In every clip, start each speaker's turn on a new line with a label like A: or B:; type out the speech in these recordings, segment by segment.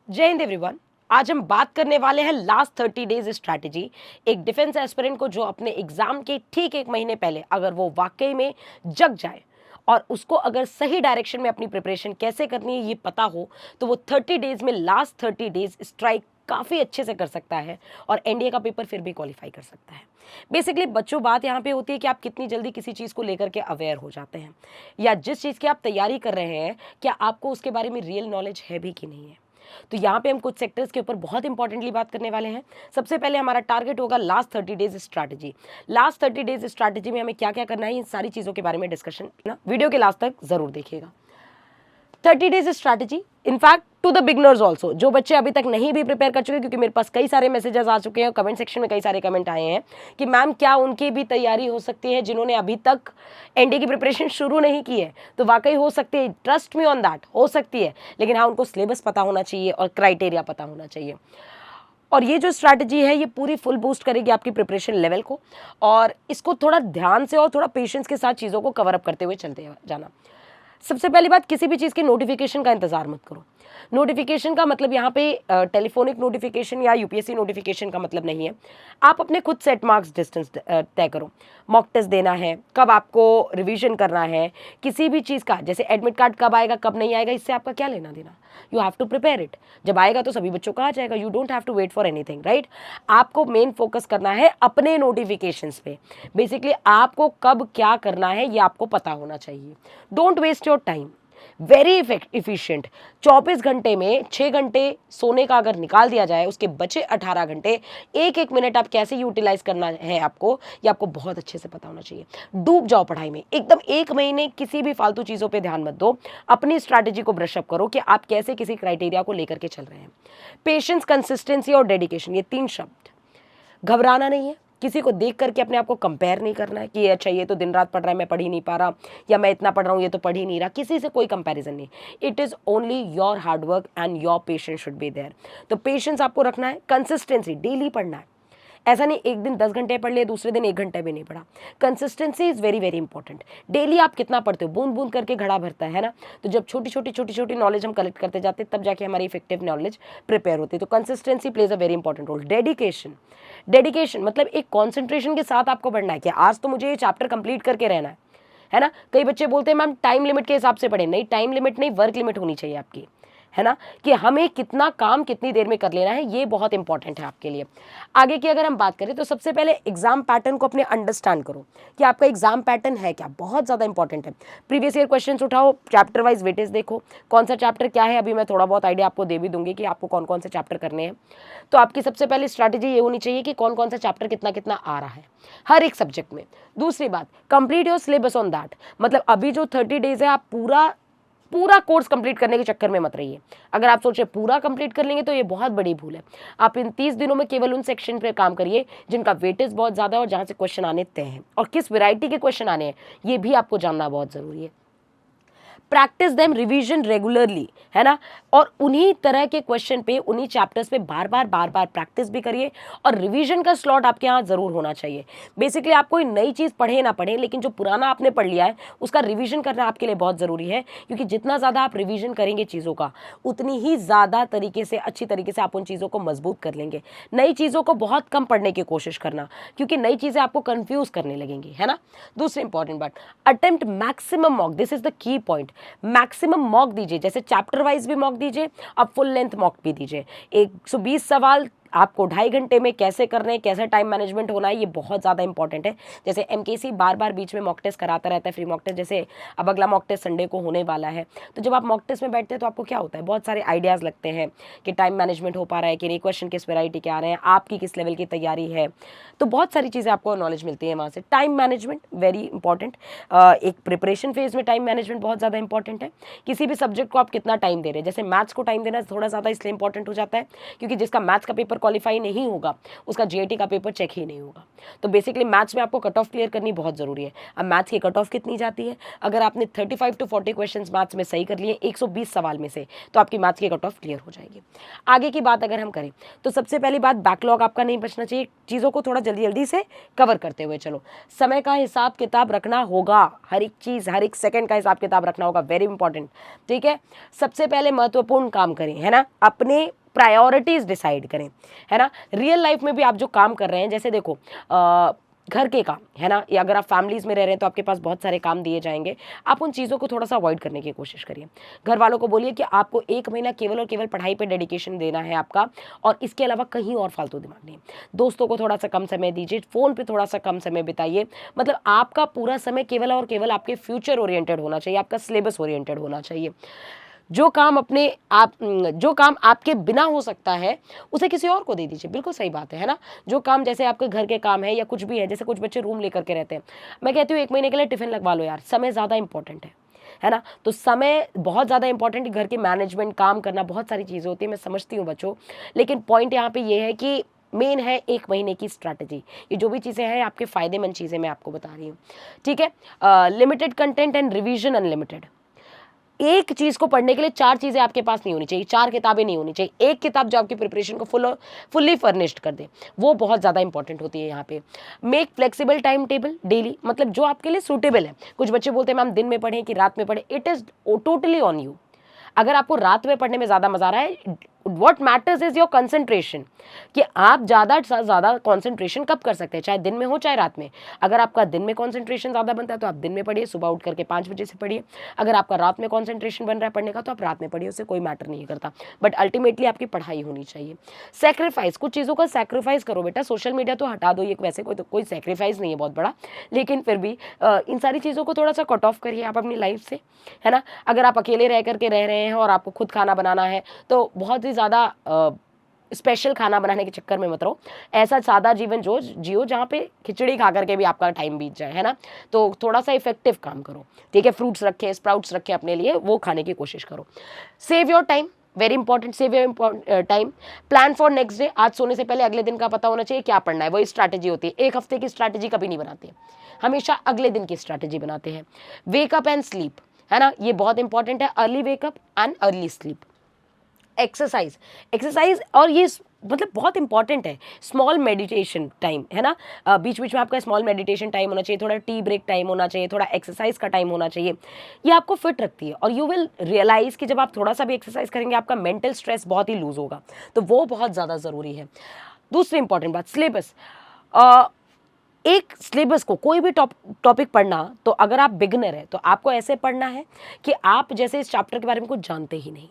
A: जय हिंद एवरीवन। आज हम बात करने वाले हैं लास्ट 30 डेज स्ट्रैटेजी। एक डिफेंस एस्पिरेंट को जो अपने एग्जाम के ठीक एक महीने पहले अगर वो वाकई में जग जाए और उसको अगर सही डायरेक्शन में अपनी प्रिपरेशन कैसे करनी है ये पता हो, तो वो 30 डेज में लास्ट 30 डेज स्ट्राइक काफ़ी अच्छे से कर सकता है और एनडीए का पेपर फिर भी क्वालिफाई कर सकता है। बेसिकली बच्चों, बात यहाँ पे होती है कि आप कितनी जल्दी किसी चीज़ को लेकर के अवेयर हो जाते हैं, या जिस चीज़ की आप तैयारी कर रहे हैं क्या आपको उसके बारे में रियल नॉलेज है भी कि नहीं है। तो यहाँ पे हम कुछ सेक्टर्स के ऊपर बहुत इंपॉर्टेंटली बात करने वाले हैं। सबसे पहले हमारा टारगेट होगा last 30 days strategy. Last 30 days strategy में हमें क्या क्या करना है, इन सारी चीज़ों के बारे में डिस्कशन ना वीडियो के लास्ट तक जरूर देखिएगा। 30 days strategy in fact to the beginners also, जो बच्चे अभी तक नहीं भी प्रिपेयर कर चुके, क्योंकि मेरे पास कई सारे मैसेजेस आ चुके हैं, कमेंट सेक्शन में कई सारे कमेंट आए हैं कि मैम क्या उनकी भी तैयारी हो सकती है जिन्होंने अभी तक एनडीए की प्रिपरेशन शुरू नहीं की है। तो वाकई हो सकती है, ट्रस्ट मी ऑन दैट, हो सकती है, लेकिन हाँ उनको सिलेबस पता होना चाहिए और क्राइटेरिया पता होना चाहिए। और ये जो स्ट्रैटेजी है ये पूरी फुल बूस्ट करेगी आपकी प्रिपरेशन लेवल को, और इसको थोड़ा ध्यान से और थोड़ा पेशेंस के साथ चीज़ों को कवर अप करते हुए चलते जाना। सबसे पहली बात, किसी भी चीज़ के नोटिफिकेशन का इंतजार मत करो। नोटिफिकेशन का मतलब यहाँ पे टेलीफोनिक नोटिफिकेशन या यूपीएससी नोटिफिकेशन का मतलब नहीं है। आप अपने खुद सेट मार्क्स डिस्टेंस तय करो। मॉक टेस्ट देना है, कब आपको रिवीजन करना है, किसी भी चीज़ का, जैसे एडमिट कार्ड कब आएगा कब नहीं आएगा, इससे आपका क्या लेना देना। You have to prepare it. जब आएगा तो सभी बच्चों का आ जाएगा, you don't have to wait for anything, right. आपको मेन फोकस करना है अपने नोटिफिकेशंस पे। बेसिकली आपको कब क्या करना है ये आपको पता होना चाहिए। Don't waste your time, very efficient. 24 घंटे में 6 घंटे सोने का अगर निकाल दिया जाए, उसके बचे 18 घंटे, एक एक मिनट आप कैसे यूटिलाइज करना है आपको, ये आपको बहुत अच्छे से पता होना चाहिए। डूब जाओ पढ़ाई में एकदम। एक महीने किसी भी फालतू चीज़ों पे ध्यान मत दो, अपनी स्ट्रैटेजी को ब्रश अप करो कि आप कैसे किसी क्राइटेरिया को लेकर के चल रहे हैं। पेशेंस, कंसिस्टेंसी और डेडिकेशन, ये 3 शब्द। घबराना नहीं है, किसी को देख करके अपने आप को कंपेयर नहीं करना है कि अच्छा ये तो दिन रात पढ़ रहा है, मैं पढ़ ही नहीं पा रहा, या मैं इतना पढ़ रहा हूँ ये तो पढ़ ही नहीं रहा। किसी से कोई कंपैरिजन नहीं। It is only your hard work and your patience should be there. तो पेशेंस आपको रखना है, कंसिस्टेंसी, डेली पढ़ना है। ऐसा नहीं एक दिन 10 घंटे पढ़ लिए, दूसरे दिन 1 घंटे भी नहीं पढ़ा। Consistency is very very important. Daily आप कितना पढ़ते हो, बूंद बूंद करके घड़ा भरता है ना। तो जब छोटी छोटी नॉलेज हम कलेक्ट करते जाते हैं, तब जाके हमारी इफेक्टिव नॉलेज प्रिपेयर होती है। तो consistency plays a very important role. Dedication मतलब एक कॉन्सेंट्रेशन के साथ आपको पढ़ना है कि आज तो मुझे ये चैप्टर कंप्लीट करके रहना है ना। कई बच्चे बोलते हैं मैम टाइम लिमिट के हिसाब से पढ़े। नहीं, टाइम लिमिट नहीं, वर्क लिमिट होनी चाहिए आपकी, है ना, कि हमें कितना काम कितनी देर में कर लेना है, ये बहुत इंपॉर्टेंट है आपके लिए। आगे की अगर हम बात करें तो सबसे पहले एग्जाम पैटर्न को अपने अंडरस्टैंड करो कि आपका एग्जाम पैटर्न है क्या, बहुत ज़्यादा इंपॉर्टेंट है। प्रीवियस ईयर क्वेश्चंस उठाओ, चैप्टर वाइज वेटेज देखो, कौन सा चैप्टर क्या है। अभी मैं थोड़ा बहुत आइडिया आपको दे भी दूंगी कि आपको कौन कौन से चैप्टर करने हैं। तो आपकी सबसे पहली स्ट्रैटेजी ये होनी चाहिए कि कौन कौन सा चैप्टर कितना कितना आ रहा है हर एक सब्जेक्ट में। दूसरी बात, complete your syllabus on that. मतलब अभी जो 30 डेज है, आप पूरा कोर्स कंप्लीट करने के चक्कर में मत रहिए। अगर आप सोचे पूरा कंप्लीट कर लेंगे तो ये बहुत बड़ी भूल है। आप इन 30 दिनों में केवल उन सेक्शन पे काम करिए जिनका वेटेज बहुत ज़्यादा है और जहाँ से क्वेश्चन आने तय हैं, और किस वैरायटी के क्वेश्चन आने हैं ये भी आपको जानना बहुत ज़रूरी है। प्रैक्टिस देम, रिवीजन रेगुलरली, है ना। और उन्हीं तरह के क्वेश्चन पे, उन्हीं चैप्टर्स पे बार बार प्रैक्टिस भी करिए, और रिवीजन का स्लॉट आपके यहाँ ज़रूर होना चाहिए। बेसिकली आप कोई नई चीज़ पढ़े ना पढ़े, लेकिन जो पुराना आपने पढ़ लिया है उसका रिवीजन करना आपके लिए बहुत ज़रूरी है, क्योंकि जितना ज़्यादा आप रिवीजन करेंगे चीज़ों का, उतनी ही ज़्यादा तरीके से, अच्छी तरीके से आप उन चीज़ों को मजबूत कर लेंगे। नई चीज़ों को बहुत कम पढ़ने की कोशिश करना, क्योंकि नई चीज़ें आपको कन्फ्यूज़ करने लगेंगी, है ना। दूसरी इंपॉर्टेंट बात, attempt maximum mock, this is the key point. Maximum mock दीजिए, जैसे चैप्टर वाइज भी मॉक दीजिए, अब फुल लेंथ मॉक भी दीजिए। 120 सवाल आपको 2.5 घंटे में कैसे करने हैं, कैसे टाइम मैनेजमेंट होना है, ये बहुत ज़्यादा इंपॉर्टेंट है। जैसे एमकेसी बार बार बीच में मॉक टेस्ट कराता रहता है, फ्री मॉक टेस्ट। जैसे अब अगला मॉक टेस्ट संडे को होने वाला है, तो जब आप मॉक टेस्ट में बैठते हैं तो आपको क्या होता है, बहुत सारे आइडियाज़ लगते हैं कि टाइम मैनेजमेंट हो पा रहा है कि नहीं, क्वेश्चन किस वैरायटी के आ रहे हैं, आपकी किस लेवल की तैयारी है। तो बहुत सारी चीज़ें आपको नॉलेज मिलती है वहाँ से। Time management very important. एक प्रिपरेशन फेज में टाइम मैनेजमेंट बहुत ज़्यादा इंपॉर्टेंट है। किसी भी सब्जेक्ट को आप कितना टाइम दे रहे हैं, जैसे मैथ्स को टाइम देना थोड़ा ज़्यादा इसलिए इंपॉर्टेंट हो जाता है क्योंकि जिसका मैथ्स का पेपर क्वालिफाई नहीं होगा उसका जीआईटी का पेपर चेक ही नहीं होगा। तो बेसिकली मैथ्स में आपको कट ऑफ क्लियर करनी बहुत ज़रूरी है। अब मैथ्स की कट ऑफ कितनी जाती है, अगर आपने 35 to 40 क्वेश्चंस मैथ्स में सही कर लिए 120 सवाल में से, तो आपकी मैथ्स की कट ऑफ क्लियर हो जाएगी। आगे की बात अगर हम करें तो सबसे पहली बात, बैकलॉग आपका नहीं बचना चाहिए। चीज़ों को थोड़ा जल्दी जल्दी से कवर करते हुए चलो। समय का हिसाब किताब रखना होगा, हर एक चीज़, हर एक सेकंड का हिसाब किताब रखना होगा, वेरी इंपॉर्टेंट। ठीक है, सबसे पहले महत्वपूर्ण काम करें, है ना, अपने प्रायोरिटीज डिसाइड करें, है ना। रियल लाइफ में भी आप जो काम कर रहे हैं, जैसे देखो घर के काम, है ना, या अगर आप फैमिलीज में रह रहे हैं तो आपके पास बहुत सारे काम दिए जाएंगे, आप उन चीज़ों को थोड़ा सा अवॉइड करने की कोशिश करिए। घर वालों को बोलिए कि आपको 1 महीना केवल और केवल पढ़ाई पे डेडिकेशन देना है आपका, और इसके अलावा कहीं और फालतू दिमाग नहीं। दोस्तों को थोड़ा सा कम समय दीजिए, फ़ोन पे थोड़ा सा कम समय बिताइए। मतलब आपका पूरा समय केवल और केवल आपके फ्यूचर ओरिएंटेड होना चाहिए, आपका सिलेबस ओरिएंटेड होना चाहिए। जो काम जो काम आपके बिना हो सकता है उसे किसी और को दे दीजिए, बिल्कुल सही बात है ना। जो काम जैसे आपके घर के काम है या कुछ भी है, जैसे कुछ बच्चे रूम लेकर के रहते हैं, मैं कहती हूँ 1 महीने के लिए टिफिन लगवा लो यार, समय ज़्यादा इंपॉर्टेंट है ना। तो समय बहुत ज़्यादा इंपॉर्टेंट है, घर की मैनेजमेंट, काम करना, बहुत सारी चीज़ें होती है, मैं समझती हूँ बच्चों, लेकिन पॉइंट यहाँ पे ये है कि मेन है 1 महीने की स्ट्रैटेजी। ये जो भी चीज़ें हैं आपके फ़ायदेमंद चीज़ें मैं आपको बता रही हूँ, ठीक है। Limited content and revision unlimited. एक चीज़ को पढ़ने के लिए 4 चीज़ें आपके पास नहीं होनी चाहिए, 4 किताबें नहीं होनी चाहिए। एक किताब जो आपकी प्रिपरेशन को फुल्ली फर्निश्ड कर दे, वो बहुत ज़्यादा इंपॉर्टेंट होती है यहाँ पे। Make flexible time table daily, मतलब जो आपके लिए सूटेबल है। कुछ बच्चे बोलते हैं मैम दिन में पढ़ें कि रात में पढ़ें, it is totally on you. अगर आपको रात में पढ़ने में ज़्यादा मज़ा आ रहा है, what matters is your concentration, कि आप ज़्यादा से ज़्यादा कंसंट्रेशन कब कर सकते हैं, चाहे दिन में हो चाहे रात में। अगर आपका दिन में कंसंट्रेशन ज़्यादा बनता है तो आप दिन में पढ़िए, सुबह उठ करके 5 बजे से पढ़िए। अगर आपका रात में कंसंट्रेशन बन रहा है पढ़ने का तो आप रात में पढ़िए, उससे कोई मैटर नहीं करता, बट अल्टीमेटली आपकी पढ़ाई होनी चाहिए। सेक्रीफाइस, कुछ चीज़ों का सेक्रीफाइस करो बेटा। सोशल मीडिया तो हटा दो, ये वैसे कोई सेक्रीफाइस नहीं है बहुत बड़ा, लेकिन फिर भी इन सारी चीज़ों को थोड़ा सा कट ऑफ करिए आप अपनी लाइफ से, है ना। अगर आप अकेले रह करके रह रहे हैं और आपको खुद खाना बनाना है तो बहुत ही ज़्यादा स्पेशल खाना बनाने के चक्कर में मत रहो। ऐसा सादा जीवन जियो जहाँ पे खिचड़ी खा करके भी आपका टाइम बीत जाए, है ना। तो थोड़ा सा इफेक्टिव काम करो, ठीक है। फ्रूट्स रखें, स्प्राउट्स रखें अपने लिए, वो खाने की कोशिश करो। Save your time, very important, save your time. Plan for next day, आज सोने से पहले अगले दिन का पता होना चाहिए क्या पढ़ना है, वही स्ट्रैटेजी होती है। 1 हफ्ते की स्ट्रैटेजी कभी नहीं बनाते, हमेशा अगले दिन की स्ट्रैटेजी बनाते हैं। वेकअप एंड स्लीप, है ना, ये बहुत इंपॉर्टेंट है। Early wake up and early sleep. Exercise और ये मतलब बहुत इंपॉर्टेंट है। स्मॉल मेडिटेशन टाइम, है ना, बीच बीच में आपका स्मॉल मेडिटेशन टाइम होना चाहिए, थोड़ा टी ब्रेक टाइम होना चाहिए, थोड़ा एक्सरसाइज का टाइम होना चाहिए। ये आपको फिट रखती है और यू विल रियलाइज कि जब आप थोड़ा सा भी एक्सरसाइज करेंगे आपका मेंटल स्ट्रेस बहुत ही लूज होगा, तो वो बहुत ज़्यादा ज़रूरी है। दूसरी इंपॉर्टेंट बात, सिलेबस। एक सिलेबस को, कोई भी टॉपिक पढ़ना, तो अगर आप बिगिनर है तो आपको ऐसे पढ़ना है कि आप जैसे इस चैप्टर के बारे में कुछ जानते ही नहीं,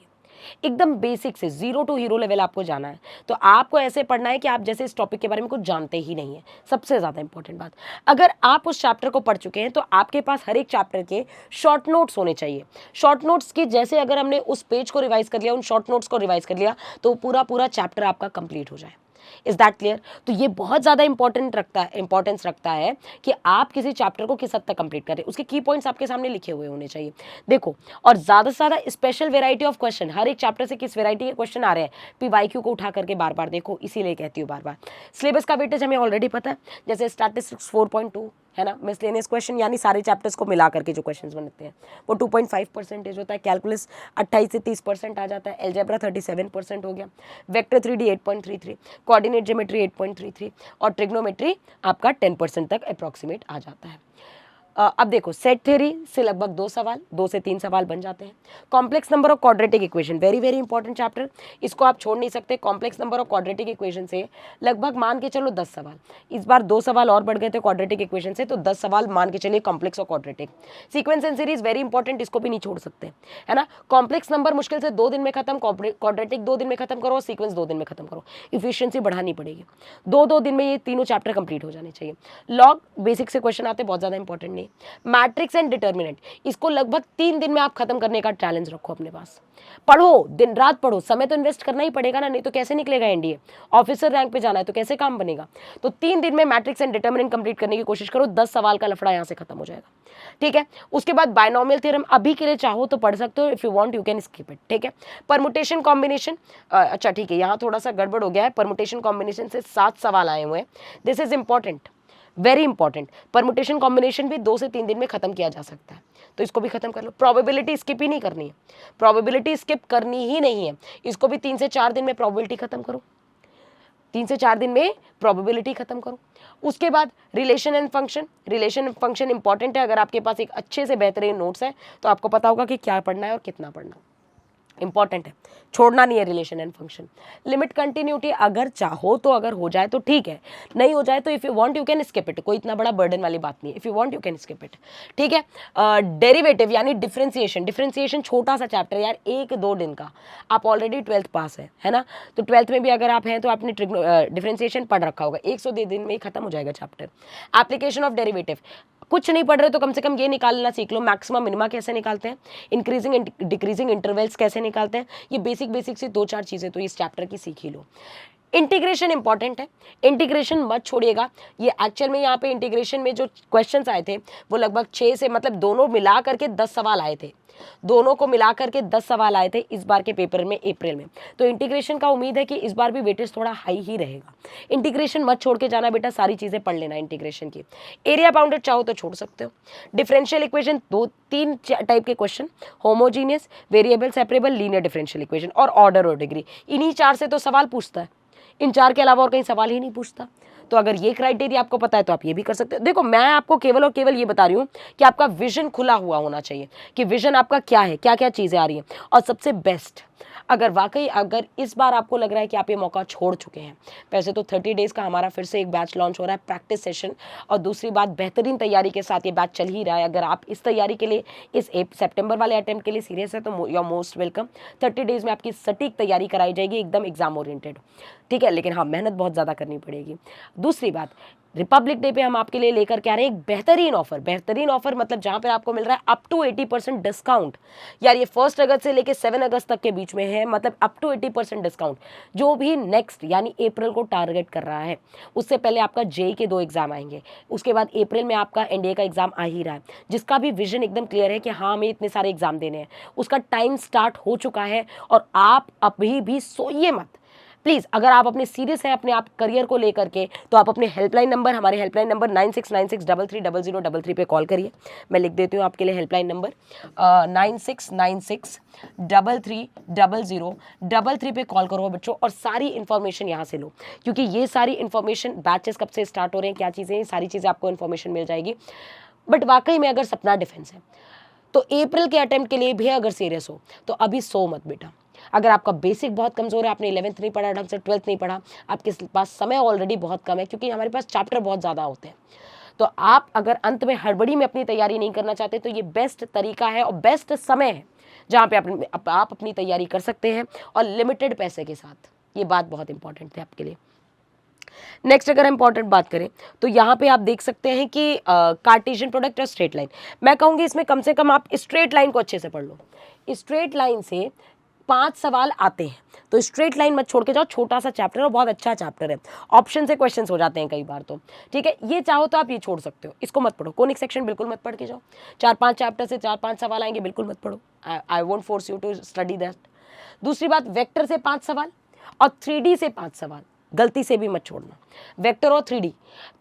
A: एकदम बेसिक से 0 to हीरो लेवल आपको जाना है। तो आपको ऐसे पढ़ना है कि आप जैसे इस टॉपिक के बारे में कुछ जानते ही नहीं है। सबसे ज़्यादा इंपॉर्टेंट बात, अगर आप उस चैप्टर को पढ़ चुके हैं तो आपके पास हर एक चैप्टर के शॉर्ट नोट्स होने चाहिए। शॉर्ट नोट्स की, जैसे अगर हमने उस पेज को रिवाइज कर लिया, उन शॉर्ट नोट्स को रिवाइज कर लिया, तो पूरा चैप्टर आपका कंप्लीट हो जाए। Is that clear? तो ये बहुत ज़्यादा इंपॉर्टेंस रखता है कि आप किसी चैप्टर को किस हद तक कंप्लीट करें, उसके की पॉइंट्स आपके सामने लिखे हुए होने चाहिए। देखो, और ज़्यादा से ज़्यादा स्पेशल वेराइटी ऑफ क्वेश्चन, हर एक चैप्टर से किस वेराइटी के क्वेश्चन आ रहे हैं, PYQ को उठा करके बार बार देखो, इसीलिए कहती हूँ बार बार। सिलेबस का वेटेज हमें ऑलरेडी पता है, जैसे स्टैटिस्टिक्स 4.2 है ना, मिसलेनियस क्वेश्चन यानी सारे चैप्टर्स को मिला करके जो क्वेश्चंस बनते हैं वो 2.5% होता है। कैलकुलस 28 से 30% आ जाता है। एलजेब्रा 37% हो गया। वेक्टर 3D 8.33, कोऑर्डिनेट ज्योमेट्री 8.33 और ट्रिग्नोमेट्री आपका 10% तक अप्रॉक्सीमेट आ जाता है। अब देखो, सेट थ्योरी से लगभग 2 से 3 सवाल बन जाते हैं। Complex number of quadratic equation, very very important chapter, इसको आप छोड़ नहीं सकते। Complex number of quadratic equation से लगभग मान के चलो 10 सवाल, इस बार 2 सवाल और बढ़ गए थे क्वाड्रेटिक इक्वेशन से, तो 10 सवाल मान के चलिए कॉम्प्लेक्स और quadratic. Sequence and series very important, इसको भी नहीं छोड़ सकते, है ना। कॉम्प्लेक्स नंबर मुश्किल से 2 दिन में खत्म, क्वाड्रेटिक 2 दिन में खत्म करो, सीक्वेंस 2 दिन में खत्म करो। इफिशियंसी बढ़ानी पड़ेगी, 2 दिन में ये तीनों चैप्टर कंप्लीट हो जाने चाहिए। लॉग बेसिक से क्वेश्चन आते हैं, बहुत ज़्यादा इंपॉर्टेंट नहीं। नहीं। मैट्रिक्स एंड डिटर्मिनेंट, इसको लगभग 3 दिन में आप खत्म करने का चैलेंज रखो अपने पास। पढ़ो, दिन रात पढ़ो, समय तो इन्वेस्ट करना ही पड़ेगा ना, नहीं तो कैसे निकलेगा एनडीए। ऑफिसर रैंक पे जाना है तो कैसे काम बनेगा। तो 3 दिन में मैट्रिक्स एंड डिटर्मिनेंट कंप्लीट करने की कोशिश करो, 10 सवाल का लफड़ा यहाँ से खत्म हो जाएगा। ठीक है, उसके बाद बायनोमियल थ्योरम अभी के लिए चाहो तो पढ़ सकते हो, if you want you can skip it. ठीक है, परमुटेशन कॉम्बिनेशन, अच्छा ठीक है, यहाँ थोड़ा सा गड़बड़ हो गया है। परमुटेशन कॉम्बिनेशन से 7 सवाल आए हुए हैं, this is important, very important. Permutation combination भी 2 से 3 दिन में खत्म किया जा सकता है, तो इसको भी खत्म कर लो। प्रोबेबिलिटी स्किप ही नहीं करनी है, प्रोबेबिलिटी स्किप करनी ही नहीं है, इसको भी 3 से 4 दिन में प्रोबेबिलिटी खत्म करो, 3 से 4 दिन में प्रोबेबिलिटी खत्म करो। उसके बाद relation and function, relation and function important है। अगर आपके पास एक अच्छे से बेहतरीन नोट्स है तो आपको पता होगा कि क्या पढ़ना है और कितना पढ़ना है, इंपॉर्टेंट है, छोड़ना नहीं है relation and function. Limit continuity अगर चाहो तो अगर हो जाए तो ठीक है, नहीं हो जाए तो if you want you can skip it, कोई इतना बड़ा बर्डन वाली बात नहीं है, if you want you can skip it. ठीक है, डेरिवेटिव यानी डिफरेंशिएशन, डिफरेंशिएशन छोटा सा चैप्टर यार, 1-2 दिन का, आप ऑलरेडी 12th पास है ना, तो 12th में भी अगर आप हैं तो आपने डिफरेंशिएशन पढ़ रखा होगा, 102 दिन में ही खत्म हो जाएगा चैप्टर। एप्लीकेशन ऑफ डेरिवेटिव, कुछ नहीं पढ़ रहे तो कम से कम ये निकालना सीख लो, मैक्सिमम मिनिमा कैसे निकालते हैं, इंक्रीजिंग एंड डिक्रीजिंग इंटरवल्स कैसे निकालते हैं, ये बेसिक से 2-4 चीज़ें तो इस चैप्टर की सीख ही लो। इंटीग्रेशन इंपॉर्टेंट है, इंटीग्रेशन मत छोड़िएगा। ये एक्चुअल में यहाँ पे इंटीग्रेशन में जो क्वेश्चंस आए थे वो लगभग 6 से, मतलब दोनों मिला करके 10 सवाल आए थे, दोनों को मिला करके 10 सवाल आए थे इस बार के पेपर में अप्रैल में। तो इंटीग्रेशन का उम्मीद है कि इस बार भी वेटेज थोड़ा हाई ही रहेगा। इंटीग्रेशन मत छोड़ के जाना बेटा, सारी चीज़ें पढ़ लेना इंटीग्रेशन की। एरिया बाउंडेड चाहो तो छोड़ सकते हो। डिफरेंशियल इक्वेशन 2-3 टाइप के question, homogeneous, variable, separable, linear differential equation और ऑर्डर और डिग्री, इन्हीं 4 से तो सवाल पूछता है, इन 4 के अलावा और कहीं सवाल ही नहीं पूछता। तो अगर ये क्राइटेरिया आपको पता है तो आप ये भी कर सकते हो। देखो, मैं आपको केवल और केवल ये बता रही हूँ कि आपका विजन खुला हुआ होना चाहिए, कि विजन आपका क्या है, क्या क्या चीज़ें आ रही हैं। और सबसे बेस्ट, अगर वाकई अगर इस बार आपको लग रहा है कि आप ये मौका छोड़ चुके हैं, वैसे तो 30 डेज़ का हमारा फिर से एक बैच लॉन्च हो रहा है, प्रैक्टिस सेशन, और दूसरी बात बेहतरीन तैयारी के साथ ये बैच चल ही रहा है। अगर आप इस तैयारी के लिए, इस सितंबर वाले अटेम्प्ट के लिए सीरियस है तो you are most welcome. 30 days में आपकी सटीक तैयारी कराई जाएगी, एकदम एग्जाम ओरिएंटेड। ठीक है, लेकिन हाँ, मेहनत बहुत ज़्यादा करनी पड़ेगी। दूसरी बात, रिपब्लिक डे पे हम आपके लिए लेकर के आ रहे हैं एक बेहतरीन ऑफर, बेहतरीन ऑफर मतलब जहां पर आपको मिल रहा है अप टू 80% डिस्काउंट। यार ये 1 अगस्त से लेकर 7 अगस्त तक के बीच में है, मतलब अप टू 80% डिस्काउंट। जो भी नेक्स्ट यानी अप्रैल को टारगेट कर रहा है, उससे पहले आपका जेई के 2 एग्जाम आएंगे, उसके बाद अप्रैल में आपका एनडीए का एग्जाम आ ही रहा है, जिसका भी विजन एकदम क्लियर है कि हाँ हमें इतने सारे एग्जाम देने हैं, उसका टाइम स्टार्ट हो चुका है। और आप अभी भी सोइए मत प्लीज़, अगर आप अपने सीरियस हैं अपने आप करियर को लेकर के, तो आप अपने हेल्पलाइन नंबर, हमारे हेल्पलाइन नंबर 9696330003 पे कॉल करिए। मैं लिख देती हूँ आपके लिए हेल्पलाइन नंबर 9696330003 पे कॉल करो बच्चों, और सारी इन्फॉर्मेशन यहाँ से लो, क्योंकि ये सारी इन्फॉर्मेशन, बैचेस कब से स्टार्ट हो रहे हैं, क्या चीज़ें हैं, सारी चीज़ें आपको इन्फॉर्मेशन मिल जाएगी। बट वाकई में अगर सपना डिफेंस है तो अप्रैल के अटेम्प्ट के लिए भी अगर सीरियस हो तो अभी सो मत बेटा। अगर आपका बेसिक बहुत कमज़ोर है, आपने 11th नहीं पढ़ा ढंग से, 12th नहीं पढ़ा, आपके पास समय ऑलरेडी बहुत कम है, क्योंकि हमारे पास चैप्टर बहुत ज़्यादा होते हैं, तो आप अगर अंत में हड़बड़ी में अपनी तैयारी नहीं करना चाहते तो ये बेस्ट तरीका है और बेस्ट समय है जहाँ पे आप अपनी तैयारी कर सकते हैं, और लिमिटेड पैसे के साथ। ये बात बहुत इंपॉर्टेंट है आपके लिए। नेक्स्ट अगर इंपॉर्टेंट बात करें तो यहाँ पे आप देख सकते हैं कि कार्टेशियन प्रोडक्ट और स्ट्रेट लाइन, मैं कहूँगी इसमें कम से कम आप स्ट्रेट लाइन को अच्छे से पढ़ लो। स्ट्रेट लाइन से 5 सवाल आते हैं, तो स्ट्रेट लाइन मत छोड़ के जाओ, छोटा सा चैप्टर और बहुत अच्छा चैप्टर है, ऑप्शन से क्वेश्चंस हो जाते हैं कई बार तो। ठीक है, ये चाहो तो आप ये छोड़ सकते हो, इसको मत पढ़ो। कोनिक सेक्शन बिल्कुल मत पढ़ के जाओ, 4-5 चैप्टर से 4-5 सवाल आएंगे, बिल्कुल मत पढ़ो। I won't force you to study that. दूसरी बात, वेक्टर से 5 सवाल और 3D से 5 सवाल गलती से भी मत छोड़ना। वेक्टर और 3D,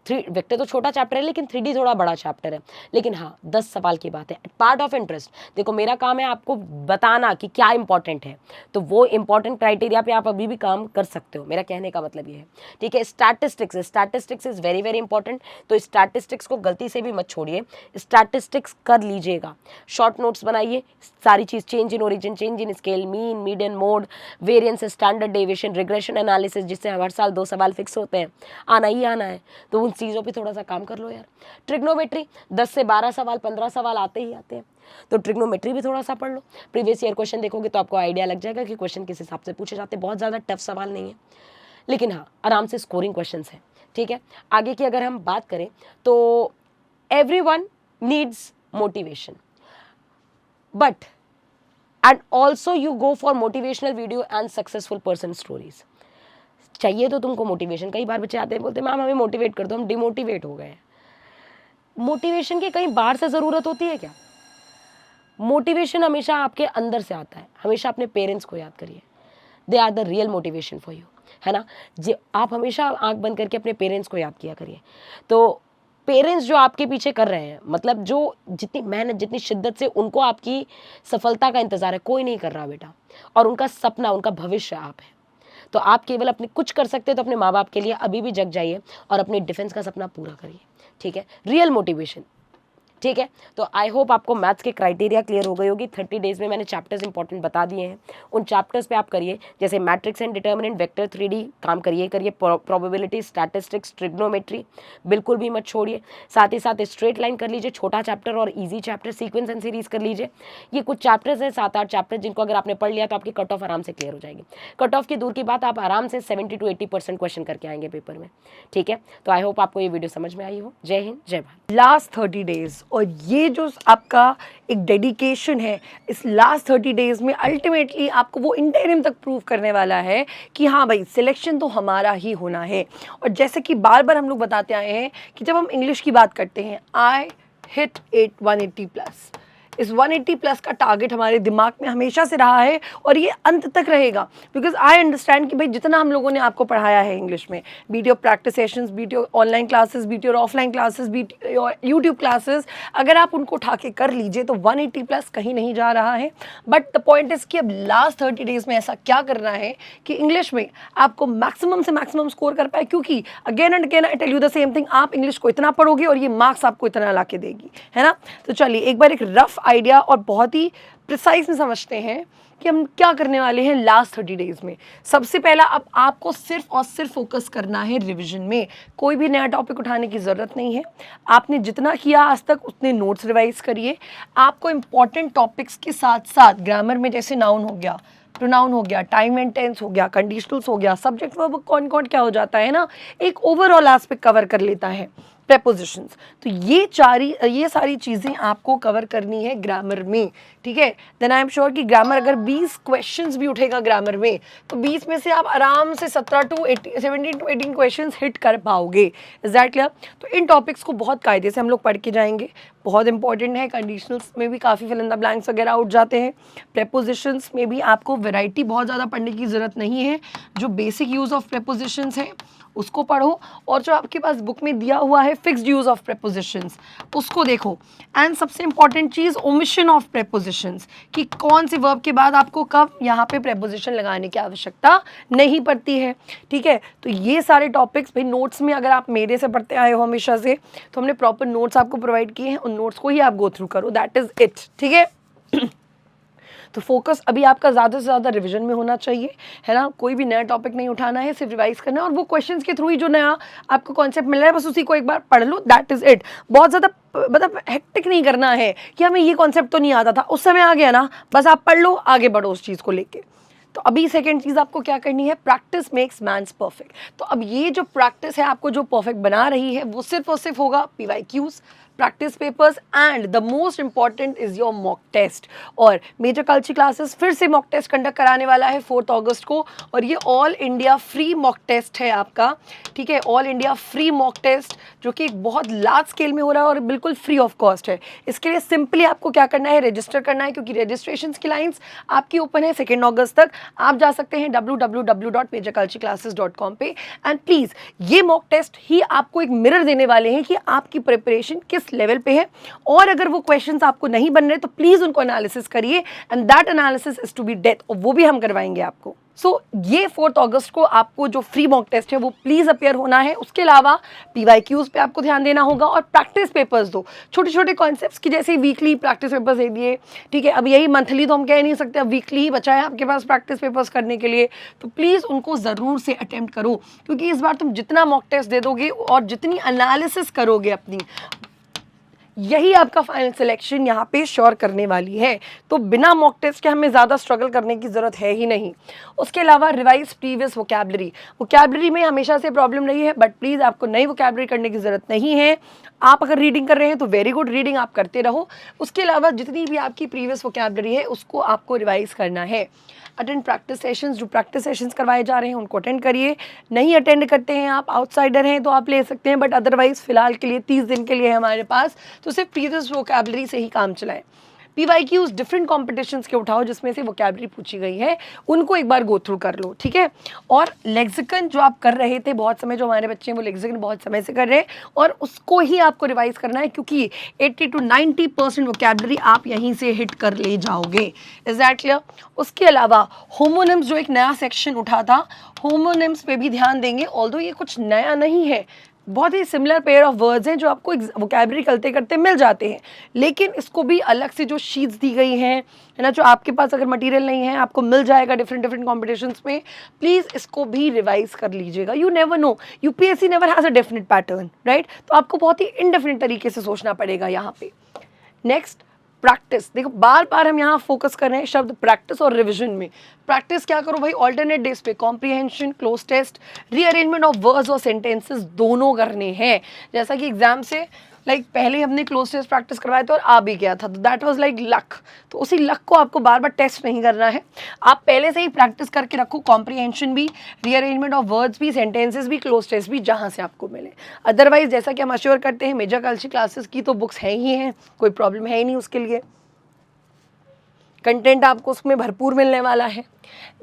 A: वेक्टर तो छोटा चैप्टर है लेकिन 3D थोड़ा बड़ा चैप्टर है, लेकिन हाँ 10 सवाल की बात है। पार्ट ऑफ इंटरेस्ट, देखो मेरा काम है आपको बताना कि क्या इंपॉर्टेंट है, तो वो इंपॉर्टेंट क्राइटेरिया पे आप अभी भी काम कर सकते हो, मेरा कहने का मतलब ये है। ठीक है, statistics, statistics is very very important, तो स्टैटिस्टिक्स को गलती से भी मत छोड़िए, स्टैटिस्टिक्स कर लीजिएगा। शॉर्ट नोट्स बनाइए, सारी चीज़, change in origin, change in scale, mean, median, mode, variance, standard deviation, regression analysis, जिससे हर साल 2 सवाल फिक्स होते हैं, आना ही आना है, तो उन चीज़ों पे थोड़ा सा काम कर लो यार। ट्रिग्नोमेट्री 10 से 12 सवाल, 15 सवाल आते ही आते हैं, तो ट्रिग्नोमेट्री भी थोड़ा सा पढ़ लो। प्रीवियस ईयर क्वेश्चन देखोगे तो आपको आइडिया लग जाएगा कि क्वेश्चन किस हिसाब से पूछे जाते हैं। बहुत ज़्यादा टफ सवाल नहीं है, लेकिन हाँ आराम से स्कोरिंग क्वेश्चन है। ठीक है, आगे की अगर हम बात करें तो everyone needs motivation, but and also you go for motivational video and successful person stories. चाहिए तो तुमको मोटिवेशन, कई बार बच्चे आते हैं बोलते हैं मैम हमें मोटिवेट कर दो, हम डिमोटिवेट हो गए हैं। मोटिवेशन की कहीं बाहर से ज़रूरत होती है क्या? मोटिवेशन हमेशा आपके अंदर से आता है। हमेशा अपने पेरेंट्स को याद करिए, they are the real motivation for you, है ना। जो आप हमेशा आंख बंद करके अपने पेरेंट्स को याद किया करिए। तो पेरेंट्स जो आपके पीछे कर रहे हैं, मतलब जो जितनी मेहनत जितनी शिद्दत से उनको आपकी सफलता का इंतज़ार है, कोई नहीं कर रहा बेटा, और उनका सपना उनका भविष्य आप है। तो आप केवल अपने कुछ कर सकते हैं तो अपने माँ बाप के लिए अभी भी जग जाइए और अपने डिफेंस का सपना पूरा करिए, ठीक है। रियल मोटिवेशन, ठीक है। तो आई होप आपको मैथ्स के क्राइटेरिया क्लियर हो गई होगी। 30 डेज में मैंने चैप्टर्स इंपॉर्टेंट बता दिए हैं, उन चैप्टर्स पे आप करिए, जैसे matrix and determinant, vector, 3D काम करिए प्रोबेबिलिटी, स्टैटिस्टिक्स, ट्रिग्नोमेट्री बिल्कुल भी मत छोड़िए। साथ ही साथ स्ट्रेट लाइन कर लीजिए, छोटा चैप्टर और easy chapter, sequence and series कर लीजिए। ये कुछ चैप्टर्स हैं, 7-8 चैप्टर, जिनको अगर आपने पढ़ लिया तो आपकी कट ऑफ आराम से क्लियर हो जाएगी। कट ऑफ की दूर की बात, आप आराम से 70 to 80% क्वेश्चन करके आएंगे पेपर में, ठीक है। तो आई होप आपको ये वीडियो समझ में आई हो। जय हिंद, जय भारत।
B: लास्ट 30 डेज, और ये जो आपका एक डेडिकेशन है इस लास्ट 30 डेज में, अल्टीमेटली आपको वो इंटरिम तक प्रूव करने वाला है कि हाँ भाई सिलेक्शन तो हमारा ही होना है। और जैसे कि बार बार हम लोग बताते आए हैं कि जब हम इंग्लिश की बात करते हैं, आई हिट 180 प्लस, इस 180 प्लस का टारगेट हमारे दिमाग में हमेशा से रहा है और ये अंत तक रहेगा। बिकॉज आई अंडरस्टैंड कि भाई जितना हम लोगों ने आपको पढ़ाया है इंग्लिश में, beat your practice sessions, beat your online classes, beat your offline classes, beat your YouTube classes, अगर आप उनको उठा के कर लीजिए तो 180 प्लस कहीं नहीं जा रहा है। बट द पॉइंट इज़ कि अब लास्ट 30 डेज में ऐसा क्या करना है कि इंग्लिश में आपको मैक्सिमम से मैक्सिमम स्कोर कर पाए, क्योंकि again and again I tell you the same thing, आप इंग्लिश को इतना पढ़ोगे और ये मार्क्स आपको इतना ला के देगी, है ना। तो चलिए एक बार एक रफ आइडिया और बहुत ही प्रिसाइज में समझते हैं कि हम क्या करने वाले हैं लास्ट 30 डेज में। सबसे पहला, अब आपको सिर्फ और सिर्फ फोकस करना है रिवीजन में। कोई भी नया टॉपिक उठाने की ज़रूरत नहीं है। आपने जितना किया आज तक उतने नोट्स रिवाइज करिए। आपको इंपॉर्टेंट टॉपिक्स के साथ साथ ग्रामर में जैसे नाउन हो गया, प्रोनाउन हो गया, टाइम एंड टेंस हो गया, कंडीशनल्स हो गया, सब्जेक्ट वर्ब कौन कौन क्या हो जाता है ना, एक ओवरऑल एस्पेक्ट कवर कर लेता है। प्रेपोजिशंस, तो ये सारी चीज़ें आपको कवर करनी है ग्रामर में, ठीक है। देन आई एम श्योर कि ग्रामर अगर 20 क्वेश्चंस भी उठेगा ग्रामर में तो 20 में से आप आराम से 17 to 18 क्वेश्चंस हिट कर पाओगे। Is that clear? तो इन टॉपिक्स को बहुत कायदे से हम लोग पढ़ के जाएंगे, बहुत इंपॉर्टेंट है। कंडीशनल्स में भी काफ़ी फिल इन द ब्लैंक्स वगैरह उठ जाते हैं। प्रेपोजिशंस में भी आपको वैरायटी बहुत ज़्यादा पढ़ने की ज़रूरत नहीं है। जो बेसिक यूज़ ऑफ प्रेपोजिशंस है उसको पढ़ो, और जो आपके पास बुक में दिया हुआ है फिक्स्ड यूज़ ऑफ प्रेपोजिशंस उसको देखो। एंड सबसे important cheese, omission of prepositions, कि कौन से वर्ब के बाद आपको कब यहाँ पे प्रेपोजिशन लगाने की आवश्यकता नहीं पड़ती है, ठीक है। तो ये सारे टॉपिक्स भाई नोट्स में, अगर आप मेरे से पढ़ते आए हो हमेशा से, तो हमने प्रॉपर नोट्स आपको प्रोवाइड किए हैं, उन नोट्स को ही आप गो थ्रू करो, दैट इज़ इट, ठीक है। तो फोकस अभी आपका ज़्यादा से ज़्यादा रिवीजन में होना चाहिए, है ना। कोई भी नया टॉपिक नहीं उठाना है, सिर्फ रिवाइज करना है, और वो क्वेश्चंस के थ्रू ही जो नया आपको कॉन्सेप्ट मिल रहा है बस उसी को एक बार पढ़ लो, दैट इज़ इट। बहुत ज़्यादा मतलब हेक्टिक नहीं करना है कि हमें ये कॉन्सेप्ट तो नहीं आता था, उस समय आ गया ना, बस आप पढ़ लो, आगे बढ़ो उस चीज़ को लेके। तो अभी सेकेंड चीज़ आपको क्या करनी है, प्रैक्टिस मेक्स मैन्स परफेक्ट। तो अब ये जो प्रैक्टिस है आपको जो परफेक्ट बना रही है वो सिर्फ और सिर्फ होगा PYQs, practice papers, and the most important is your mock test. और मेजर कल्चर क्लासेस फिर से मॉक टेस्ट कंडक्ट कराने वाला है 4 अगस्त को, और ये all India free mock test है आपका, ठीक है। All India free mock test जो कि एक बहुत लार्ज स्केल में हो रहा है और बिल्कुल फ्री ऑफ कॉस्ट है। इसके लिए सिंपली आपको क्या करना है, रजिस्टर करना है, क्योंकि रजिस्ट्रेशन की लाइन्स आपकी ओपन है 2 अगस्त तक। आप जा सकते हैं www.majorcultureclasses.com पे, एंड प्लीज़ ये मॉक टेस्ट ही आपको एक मिरर देने वाले हैं कि आपकी प्रिपरेशन किस लेवल पे है, और अगर वो क्वेश्चंस आपको नहीं बन रहे तो प्लीज़ उनको एनालिसिस करिए, and that analysis is to be death, और वो भी हम करवाएंगे आपको। सो ये 4 अगस्त को आपको जो फ्री मॉक टेस्ट है वो प्लीज़ अपियर होना है। उसके अलावा PYQs पे आपको ध्यान देना होगा, और प्रैक्टिस पेपर्स दो, छोटे छोटे कॉन्सेप्ट्स की, जैसे वीकली प्रैक्टिस पेपर्स दे दिए, ठीक है। अब यही मंथली तो हम कह नहीं सकते, अब वीकली ही बचा है आपके पास प्रैक्टिस पेपर्स करने के लिए, तो प्लीज़ उनको ज़रूर से अटेम्प्ट करो, क्योंकि इस बार तुम जितना मॉक टेस्ट दे दोगे और जितनी एनालिसिस करोगे अपनी, यही आपका फाइनल सिलेक्शन यहाँ पे श्योर करने वाली है। तो बिना मॉक टेस्ट के हमें ज़्यादा स्ट्रगल करने की ज़रूरत है ही नहीं। उसके अलावा रिवाइज प्रीवियस वोकैबलरी में हमेशा से प्रॉब्लम रही है, बट प्लीज़ आपको नई वोकैबलरी करने की ज़रूरत नहीं है। आप अगर रीडिंग कर रहे हैं तो वेरी गुड, रीडिंग आप करते रहो। उसके अलावा जितनी भी आपकी प्रीवियस वोकैबलरी है उसको आपको रिवाइज करना है। अटेंड प्रैक्टिस सेशंस, जो प्रैक्टिस सेशंस करवाए जा रहे हैं उनको अटेंड करिए। नहीं अटेंड करते हैं, आप आउटसाइडर हैं तो आप ले सकते हैं, बट अदरवाइज फिलहाल के लिए 30 दिन के लिए है हमारे पास, तो सिर्फ प्रीवियस वोकैबलरी से ही काम चलाएं। PYQs डिफरेंट कॉम्पिटिशन्स के उठाओ जिसमें से वोकैबलरी पूछी गई है, उनको एक बार गो थ्रू कर लो, ठीक है। और लेक्सिकन जो आप कर रहे थे बहुत समय, जो हमारे बच्चे हैं वो लेक्सिकन बहुत समय से कर रहे हैं और उसको ही आपको रिवाइज करना है, क्योंकि 80 to 90% वोकैबलरी आप यहीं से हिट कर ले जाओगे। Is that clear? उसके अलावा होमोनिम्स जो एक नया सेक्शन उठा था, होमोनिम्स पे भी ध्यान देंगे। ऑल्दो ये कुछ नया नहीं है, बहुत ही सिमिलर पेयर ऑफ वर्ड्स हैं जो आपको वोकैबलरी करते करते मिल जाते हैं, लेकिन इसको भी अलग से जो शीट्स दी गई हैं, है ना, जो आपके पास अगर मटेरियल नहीं है आपको मिल जाएगा डिफरेंट कॉम्पिटिशन्स में, प्लीज़ इसको भी रिवाइज कर लीजिएगा। You never know, UPSC never has a definite pattern, right? तो आपको बहुत ही इनडेफिनेट तरीके से सोचना पड़ेगा यहाँ पे। Next, practice. देखो बार बार हम यहाँ फोकस कर रहे हैं शब्द प्रैक्टिस और रिविजन में। प्रैक्टिस क्या करो भाई, ऑल्टरनेट डेज पे comprehension, cloze test, rearrangement of words और सेंटेंसेस दोनों करने हैं। जैसा कि एग्जाम से पहले हमने क्लोज टेस्ट प्रैक्टिस करवाए थे और आ भी गया था, तो दैट वाज लक। तो उसी लक को आपको बार बार टेस्ट नहीं करना है, आप पहले से ही प्रैक्टिस करके रखो, कॉम्प्रिहेंशन भी, रीअरेंजमेंट ऑफ वर्ड्स भी, सेंटेंसेस भी, क्लोज टेस्ट भी, जहाँ से आपको मिले। अदरवाइज जैसा कि हम अश्योर करते हैं मेजर कल्चर क्लासेस की तो बुक्स हैं ही हैं, कोई प्रॉब्लम है ही नहीं उसके लिए, कंटेंट आपको उसमें भरपूर मिलने वाला है।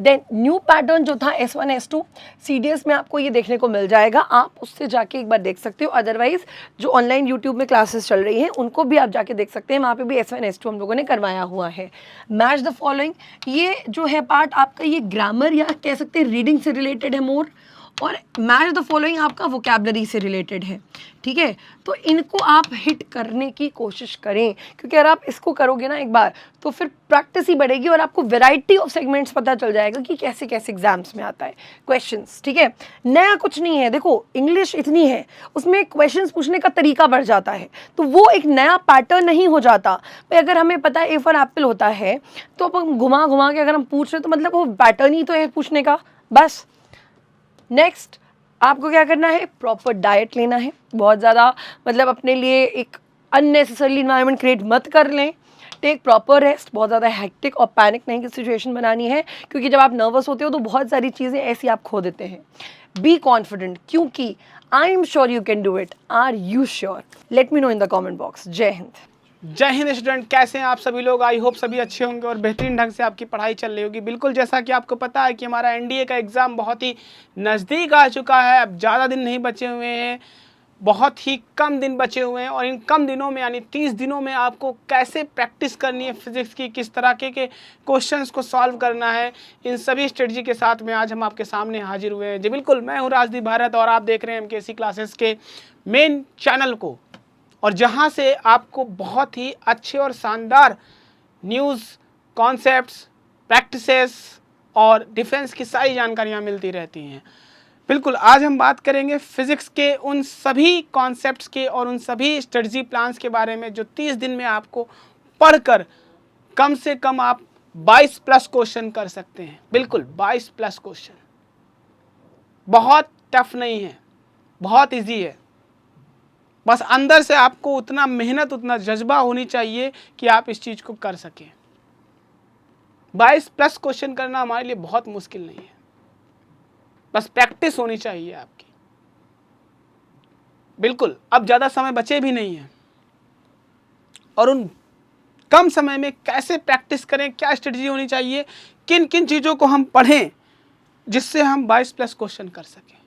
B: देन न्यू पैटर्न जो था S1 S2 CDS में आपको ये देखने को मिल जाएगा, आप उससे जाके एक बार देख सकते हो। अदरवाइज जो ऑनलाइन यूट्यूब में क्लासेस चल रही हैं उनको भी आप जाके देख सकते हैं, वहाँ पे भी S1 S2 हम लोगों ने करवाया हुआ है। मैच द फॉलोइंग, ये जो है पार्ट आपका, ये ग्रामर या कह सकते हैं रीडिंग से रिलेटेड है मोर, और मैच द फॉलोइंग आपका वोकैबलरी से रिलेटेड है, ठीक है। तो इनको आप हिट करने की कोशिश करें, क्योंकि अगर आप इसको करोगे ना एक बार तो फिर प्रैक्टिस ही बढ़ेगी और आपको वैरायटी ऑफ सेगमेंट्स पता चल जाएगा कि कैसे कैसे एग्जाम्स में आता है क्वेश्चंस, ठीक है। नया कुछ नहीं है, देखो इंग्लिश इतनी है, उसमें क्वेश्चंस पूछने का तरीका बढ़ जाता है, तो वो एक नया पैटर्न नहीं हो जाता। भाई अगर हमें पता है A फॉर एप्पल होता है, तो अब हम घुमा घुमा के अगर हम पूछ रहे तो मतलब वो पैटर्न ही तो है पूछने का, बस। नेक्स्ट, आपको क्या करना है, प्रॉपर डाइट लेना है, बहुत ज़्यादा अपने लिए एक अननेसेसरली इन्वायरमेंट क्रिएट मत कर लें। टेक प्रॉपर रेस्ट, बहुत ज़्यादा हेक्टिक और पैनिक नहीं की सिचुएशन बनानी है, क्योंकि जब आप नर्वस होते हो तो बहुत सारी चीज़ें ऐसी आप खो देते हैं। बी कॉन्फिडेंट, क्योंकि I am sure you can do it. Are you sure? Let me know in the comment box. जय हिंद।
C: जय हिंद स्टूडेंट, कैसे हैं आप सभी लोग? आई होप सभी अच्छे होंगे और बेहतरीन ढंग से आपकी पढ़ाई चल रही होगी। बिल्कुल जैसा कि आपको पता है कि हमारा NDA का एग्ज़ाम बहुत ही नज़दीक आ चुका है, अब ज़्यादा दिन नहीं बचे हुए हैं, बहुत ही कम दिन बचे हुए हैं, और इन कम दिनों में यानी 30 दिनों में आपको कैसे प्रैक्टिस करनी है फिज़िक्स की, किस तरह के क्वेश्चंस को सॉल्व करना है, इन सभी स्ट्रेटजी के साथ में आज हम आपके सामने हाजिर हुए हैं। जी बिल्कुल, मैं हूँ राजदीप भारत और आप देख रहे हैं MKC क्लासेस के मेन चैनल को, और जहां से आपको बहुत ही अच्छे और शानदार न्यूज़, कॉन्सेप्ट्स, प्रैक्टिसेस और डिफेंस की सारी जानकारियां मिलती रहती हैं। बिल्कुल, आज हम बात करेंगे फिज़िक्स के उन सभी कॉन्सेप्ट्स के और उन सभी स्ट्रेटजी प्लान्स के बारे में जो 30 दिन में आपको पढ़कर कम से कम आप 22+ क्वेश्चन कर सकते हैं। बिल्कुल 22+ क्वेश्चन, बहुत टफ नहीं है, बहुत ईजी है। बस अंदर से आपको उतना मेहनत, उतना जज्बा होनी चाहिए कि आप इस चीज़ को कर सकें। 22+ क्वेश्चन करना हमारे लिए बहुत मुश्किल नहीं है, बस प्रैक्टिस होनी चाहिए आपकी। बिल्कुल, अब ज़्यादा समय बचे भी नहीं है, और उन कम समय में कैसे प्रैक्टिस करें, क्या स्ट्रेटजी होनी चाहिए, किन किन चीज़ों को हम पढ़ें जिससे हम 22+ क्वेश्चन कर सकें,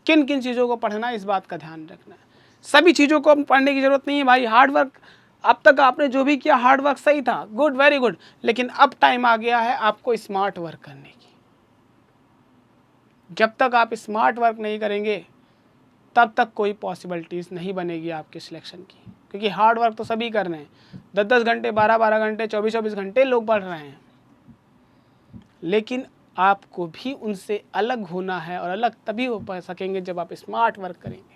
C: किन किन चीज़ों को पढ़ना है, इस बात का ध्यान रखना है। सभी चीज़ों को पढ़ने की ज़रूरत नहीं है भाई। हार्ड वर्क, अब तक आपने जो भी किया हार्ड वर्क सही था, गुड, वेरी गुड, लेकिन अब टाइम आ गया है आपको स्मार्ट वर्क करने की। जब तक आप स्मार्ट वर्क नहीं करेंगे तब तक कोई पॉसिबिलिटीज़ नहीं बनेगी आपके सिलेक्शन की, क्योंकि हार्ड वर्क तो सभी कर रहे हैं, 10-10 घंटे, 12-12 घंटे, 24-24 घंटे लोग पढ़ रहे हैं, लेकिन आपको भी उनसे अलग होना है, और अलग तभी हो पा सकेंगे जब आप स्मार्ट वर्क करेंगे,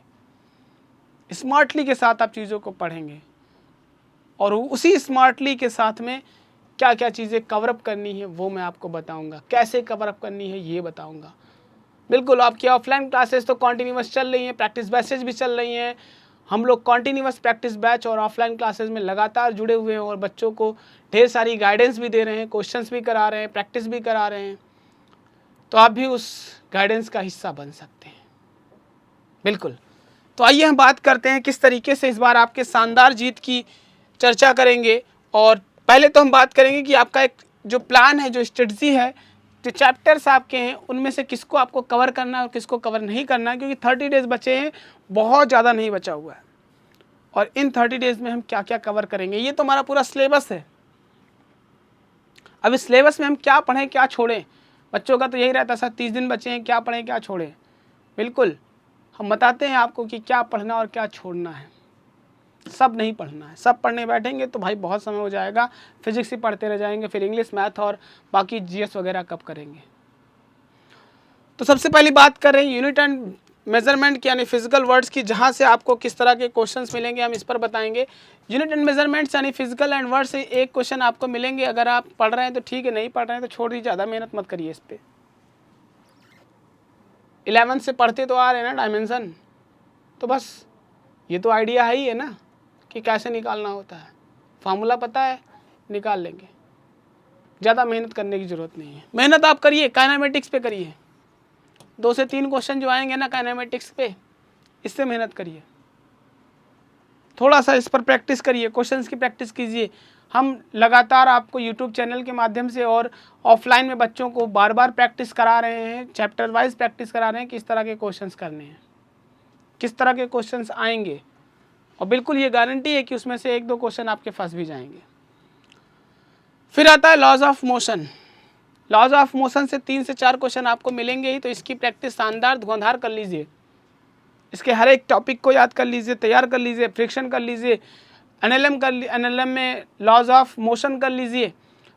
C: स्मार्टली के साथ आप चीज़ों को पढ़ेंगे, और उसी स्मार्टली के साथ में क्या क्या चीज़ें कवरअप करनी है वो मैं आपको बताऊंगा, कैसे कवरअप करनी है ये बताऊंगा। बिल्कुल, आपकी ऑफलाइन क्लासेस तो कॉन्टीन्यूअस चल रही हैं, प्रैक्टिस बैचेज भी चल रही हैं। हम लोग कॉन्टीन्यूअस प्रैक्टिस बैच और ऑफलाइन क्लासेस में लगातार जुड़े हुए हैं और बच्चों को ढेर सारी गाइडेंस भी दे रहे हैं, क्वेश्चंस भी करा रहे हैं, प्रैक्टिस भी करा रहे हैं। तो आप भी उस गाइडेंस का हिस्सा बन सकते हैं। बिल्कुल, तो आइए हम बात करते हैं किस तरीके से इस बार आपके शानदार जीत की चर्चा करेंगे। और पहले तो हम बात करेंगे कि आपका एक जो प्लान है, जो स्ट्रेटजी है, जो चैप्टर्स आपके हैं उनमें से किसको आपको कवर करना है और किसको कवर नहीं करना है, क्योंकि 30 डेज बचे हैं, बहुत ज़्यादा नहीं बचा हुआ है। और इन 30 डेज में हम क्या क्या कवर करेंगे, ये तो हमारा पूरा सिलेबस है। अब इस सिलेबस में हम क्या पढ़ें क्या छोड़ें, बच्चों का तो यही रहता है सर 30 दिन बचे हैं, क्या पढ़ें क्या छोड़ें। बिल्कुल, हम बताते हैं आपको कि क्या पढ़ना और क्या छोड़ना है। सब नहीं पढ़ना है, सब पढ़ने बैठेंगे तो भाई बहुत समय हो जाएगा, फिजिक्स ही पढ़ते रह जाएंगे, फिर इंग्लिश, मैथ और बाकी जीएस वगैरह कब करेंगे। तो सबसे पहली बात कर रहे हैं यूनिट एंड मेजरमेंट की, यानी फिजिकल वर्ड्स की, जहाँ से आपको किस तरह के क्वेश्चंस मिलेंगे हम इस पर बताएंगे। यूनिट एंड मेजरमेंट्स यानी फिजिकल एंड वर्ड से एक क्वेश्चन आपको मिलेंगे। अगर आप पढ़ रहे हैं तो ठीक है, नहीं पढ़ रहे हैं तो छोड़ दीजिए, ज़्यादा मेहनत मत करिए इस पर। 11th से पढ़ते तो आ रहे हैं ना डायमेंशन, तो बस ये तो आइडिया है ही है ना कि कैसे निकालना होता है, फार्मूला पता है, निकाल लेंगे। ज़्यादा मेहनत करने की ज़रूरत नहीं है। मेहनत आप करिए काइनेमेटिक्स पे करिए, 2 से 3 क्वेश्चन जो आएंगे ना काइनेमेटिक्स पे, इससे मेहनत करिए, थोड़ा सा इस पर प्रैक्टिस करिए, क्वेश्चंस की प्रैक्टिस कीजिए। हम लगातार आपको यूट्यूब चैनल के माध्यम से और ऑफलाइन में बच्चों को बार बार प्रैक्टिस करा रहे हैं, चैप्टर वाइज प्रैक्टिस करा रहे हैं, किस तरह के क्वेश्चंस करने हैं, किस तरह के क्वेश्चंस आएंगे, और बिल्कुल ये गारंटी है कि उसमें से 1-2 क्वेश्चन आपके फंस भी जाएंगे। फिर आता है laws of motion. Laws of motion से 3 से 4 क्वेश्चन आपको मिलेंगे ही, तो इसकी प्रैक्टिस शानदार धुआंधार कर लीजिए। इसके हर एक टॉपिक को याद कर लीजिए, तैयार कर लीजिए, फ्रिक्शन कर लीजिए, एनएलएम में लॉज ऑफ मोशन कर लीजिए,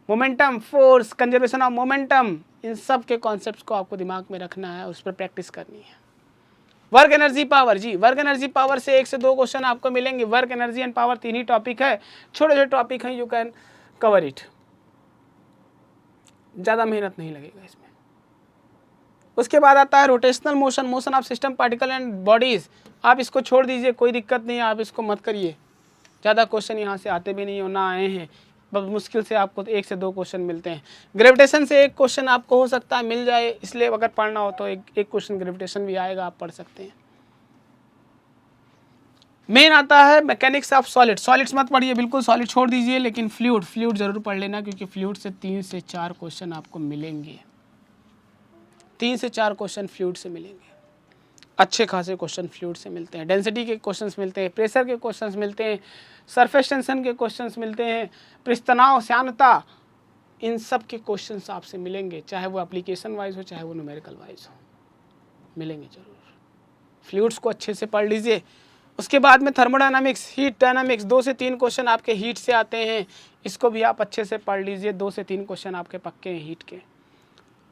C: momentum, force, conservation of momentum, इन सब के कॉन्सेप्ट्स को आपको दिमाग में रखना है, उस पर प्रैक्टिस करनी है। वर्क एनर्जी पावर, जी वर्क एनर्जी पावर से 1 से 2 क्वेश्चन आपको मिलेंगे। Work energy and power 3 he topic है, छोटे छोटे टॉपिक हैं, यू कैन कवर इट, ज़्यादा मेहनत नहीं लगेगा इसमें। उसके बाद आता है rotational motion, motion of system, particle and bodies. आप इसको छोड़ दीजिए, कोई दिक्कत नहीं है, आप इसको मत करिए, ज़्यादा क्वेश्चन यहाँ से आते भी नहीं हो, ना आए हैं, बहुत मुश्किल से आपको 1 से 2 क्वेश्चन मिलते हैं। ग्रेविटेशन से 1 क्वेश्चन आपको हो सकता है मिल जाए, इसलिए अगर पढ़ना हो तो एक क्वेश्चन ग्रेविटेशन भी आएगा, आप पढ़ सकते हैं। मेन आता है मैकेनिक्स ऑफ सॉलिड। सॉलिड्स मत पढ़िए, बिल्कुल सॉलिड छोड़ दीजिए, लेकिन फ्लूइड ज़रूर पढ़ लेना, क्योंकि फ्लूइड से 3 से 4 क्वेश्चन आपको मिलेंगे। 3 से 4 क्वेश्चन फ्लूइड से मिलेंगे, अच्छे खासे क्वेश्चन फ्लूइड से मिलते हैं। डेंसिटी के क्वेश्चंस मिलते हैं, प्रेशर के क्वेश्चंस मिलते हैं, सरफेस टेंशन के क्वेश्चंस मिलते हैं, पृष्ठतनाव, श्यानता, इन सब के क्वेश्चंस आपसे मिलेंगे, चाहे वो एप्लीकेशन वाइज हो चाहे वो न्यूमेरिकल वाइज हो, मिलेंगे जरूर। फ्लूइड्स को अच्छे से पढ़ लीजिए। उसके बाद में थर्मोडायनामिक्स, हीट डायनामिक्स, 2 से 3 क्वेश्चन आपके हीट से आते हैं, इसको भी आप अच्छे से पढ़ लीजिए। 2 से 3 क्वेश्चन आपके पक्के हैं हीट के।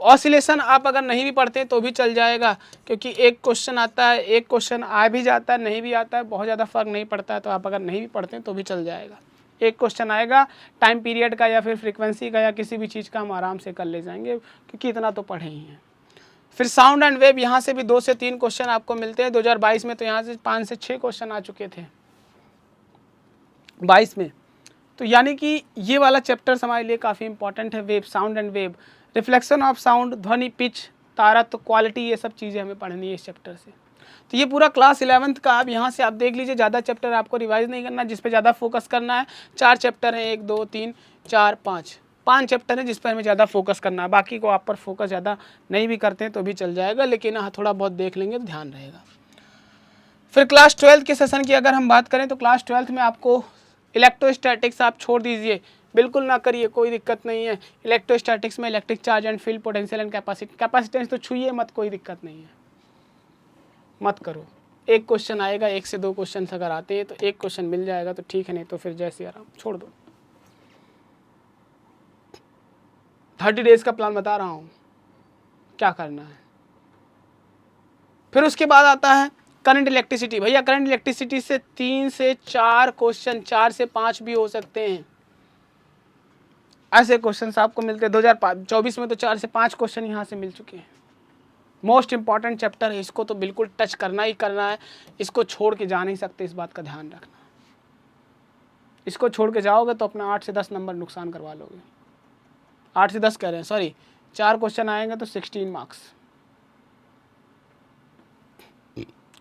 C: ऑसिलेशन आप अगर नहीं भी पढ़ते तो भी चल जाएगा, क्योंकि 1 क्वेश्चन आता है, 1 क्वेश्चन आ भी जाता है, नहीं भी आता है, बहुत ज़्यादा फर्क नहीं पड़ता है, तो आप अगर नहीं भी पढ़ते तो भी चल जाएगा। 1 क्वेश्चन आएगा टाइम पीरियड का या फिर फ्रीक्वेंसी का या किसी भी चीज़ का, हम आराम से कर ले जाएंगे, क्योंकि इतना तो पढ़े ही हैं। फिर साउंड एंड वेव, यहाँ से भी 2 से 3 क्वेश्चन आपको मिलते हैं। 2022 में तो यहाँ से 5 से 6 क्वेश्चन आ चुके थे 22 में, तो यानी कि ये वाला चैप्टर्स हमारे लिए काफ़ी इंपॉर्टेंट है। Wave, sound and wave, reflection of sound, ध्वनि, पिच, तारत्व, क्वालिटी, ये सब चीज़ें हमें पढ़नी है इस चैप्टर से। तो ये पूरा क्लास 11th का आप यहाँ से आप देख लीजिए। ज़्यादा चैप्टर आपको रिवाइज नहीं करना, जिस पे ज़्यादा फोकस करना है। 4 चैप्टर हैं, 1 2 3 4 5 चैप्टर हैं जिस पर हमें ज़्यादा फोकस करना है। बाकी को आप पर फोकस ज़्यादा नहीं भी करते हैं तो भी चल जाएगा, लेकिन हाँ थोड़ा बहुत देख लेंगे तो ध्यान रहेगा। फिर क्लास 12th के सेशन की अगर हम बात करें तो क्लास 12th में आपको इलेक्ट्रोस्टैटिक्स आप छोड़ दीजिए, बिल्कुल ना करिए, कोई दिक्कत नहीं है। इलेक्ट्रोस्टैटिक्स में electric charge and field, potential and capacitance तो छूइए मत, कोई दिक्कत नहीं है, मत करो। 1 क्वेश्चन आएगा, 1 से 2 क्वेश्चन अगर आते हैं तो 1 क्वेश्चन मिल जाएगा तो ठीक है, नहीं तो फिर जैसे आराम छोड़ दो। 30 डेज का प्लान बता रहा हूँ क्या करना है। फिर उसके बाद आता है करंट इलेक्ट्रिसिटी, भैया करंट इलेक्ट्रिसिटी से 3 से 4 क्वेश्चन, 4 से 5 भी हो सकते हैं। ऐसे क्वेश्चन आपको मिलते हैं। 2024 में तो 4 से 5 क्वेश्चन यहाँ से मिल चुके हैं। मोस्ट इंपॉर्टेंट चैप्टर है, इसको तो बिल्कुल टच करना ही करना है, इसको छोड़ के जा नहीं सकते, इस बात का ध्यान रखना। इसको छोड़ के जाओगे तो अपना 8 से 10 नंबर नुकसान करवा लोगे। 8 से 10 कह रहे हैं, सॉरी, 4 क्वेश्चन आएंगे तो 16 मार्क्स।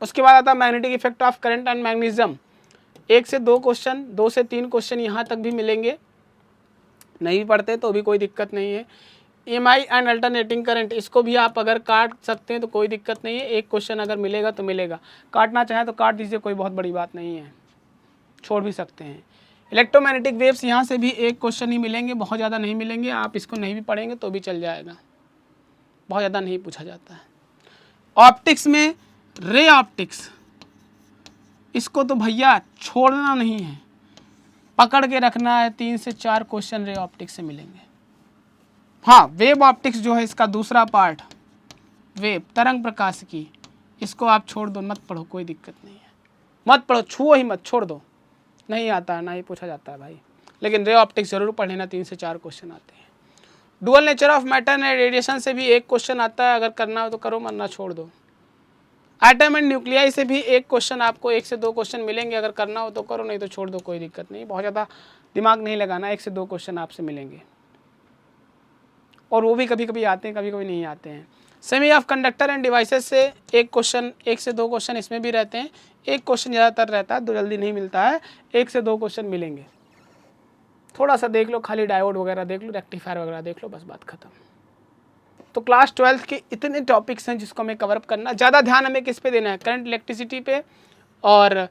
C: उसके बाद आता है magnetic effect of current and magnesium. 1 से 2 क्वेश्चन, 2 से 3 क्वेश्चन यहाँ तक भी मिलेंगे। नहीं भी पढ़ते तो भी कोई दिक्कत नहीं है। EMI एंड अल्टरनेटिंग करंट, इसको भी आप अगर काट सकते हैं तो कोई दिक्कत नहीं है। एक क्वेश्चन अगर मिलेगा तो मिलेगा, काटना चाहें तो काट दीजिए, कोई बहुत बड़ी बात नहीं है, छोड़ भी सकते हैं। इलेक्ट्रोमैग्नेटिक वेव्स, यहाँ से भी एक क्वेश्चन ही मिलेंगे, बहुत ज़्यादा नहीं मिलेंगे। आप इसको नहीं भी पढ़ेंगे तो भी चल जाएगा, बहुत ज़्यादा नहीं पूछा जाता है। ऑप्टिक्स में रे ऑप्टिक्स, इसको तो भैया छोड़ना नहीं है, पकड़ के रखना है। 3 से 4 क्वेश्चन रे ऑप्टिक्स से मिलेंगे। हाँ, वेव ऑप्टिक्स जो है इसका दूसरा पार्ट, वेव तरंग प्रकाश की, इसको आप छोड़ दो, मत पढ़ो, कोई दिक्कत नहीं है, मत पढ़ो, छुओ ही मत, छोड़ दो, नहीं आता है, ना ही पूछा जाता है भाई। लेकिन रे ऑप्टिक्स जरूर पढ़ लेना, 3 से 4 क्वेश्चन आते हैं। Dual nature of matter and radiation से भी एक क्वेश्चन आता है, अगर करना हो तो करो, वरना छोड़ दो। एटम एंड न्यूक्लियाई से भी एक क्वेश्चन, आपको 1 से 2 क्वेश्चन मिलेंगे, अगर करना हो तो करो, नहीं तो छोड़ दो, कोई दिक्कत नहीं, बहुत ज़्यादा दिमाग नहीं लगाना। 1 से 2 क्वेश्चन आपसे मिलेंगे, और वो भी कभी कभी आते हैं, कभी कभी नहीं आते हैं। Semi of conductor end devices से एक क्वेश्चन, 1 से 2 क्वेश्चन इसमें भी रहते हैं। एक क्वेश्चन ज़्यादातर रहता है, दो जल्दी नहीं मिलता है, 1 से 2 क्वेश्चन मिलेंगे। थोड़ा सा देख लो, खाली डायोड वगैरह देख लो, रेक्टिफायर वगैरह देख लो, बस बात खत्म। तो क्लास 12 के इतने टॉपिक्स हैं जिसको हमें कवर अप करना। ज़्यादा ध्यान हमें किस पे देना है, करंट इलेक्ट्रिसिटी पे और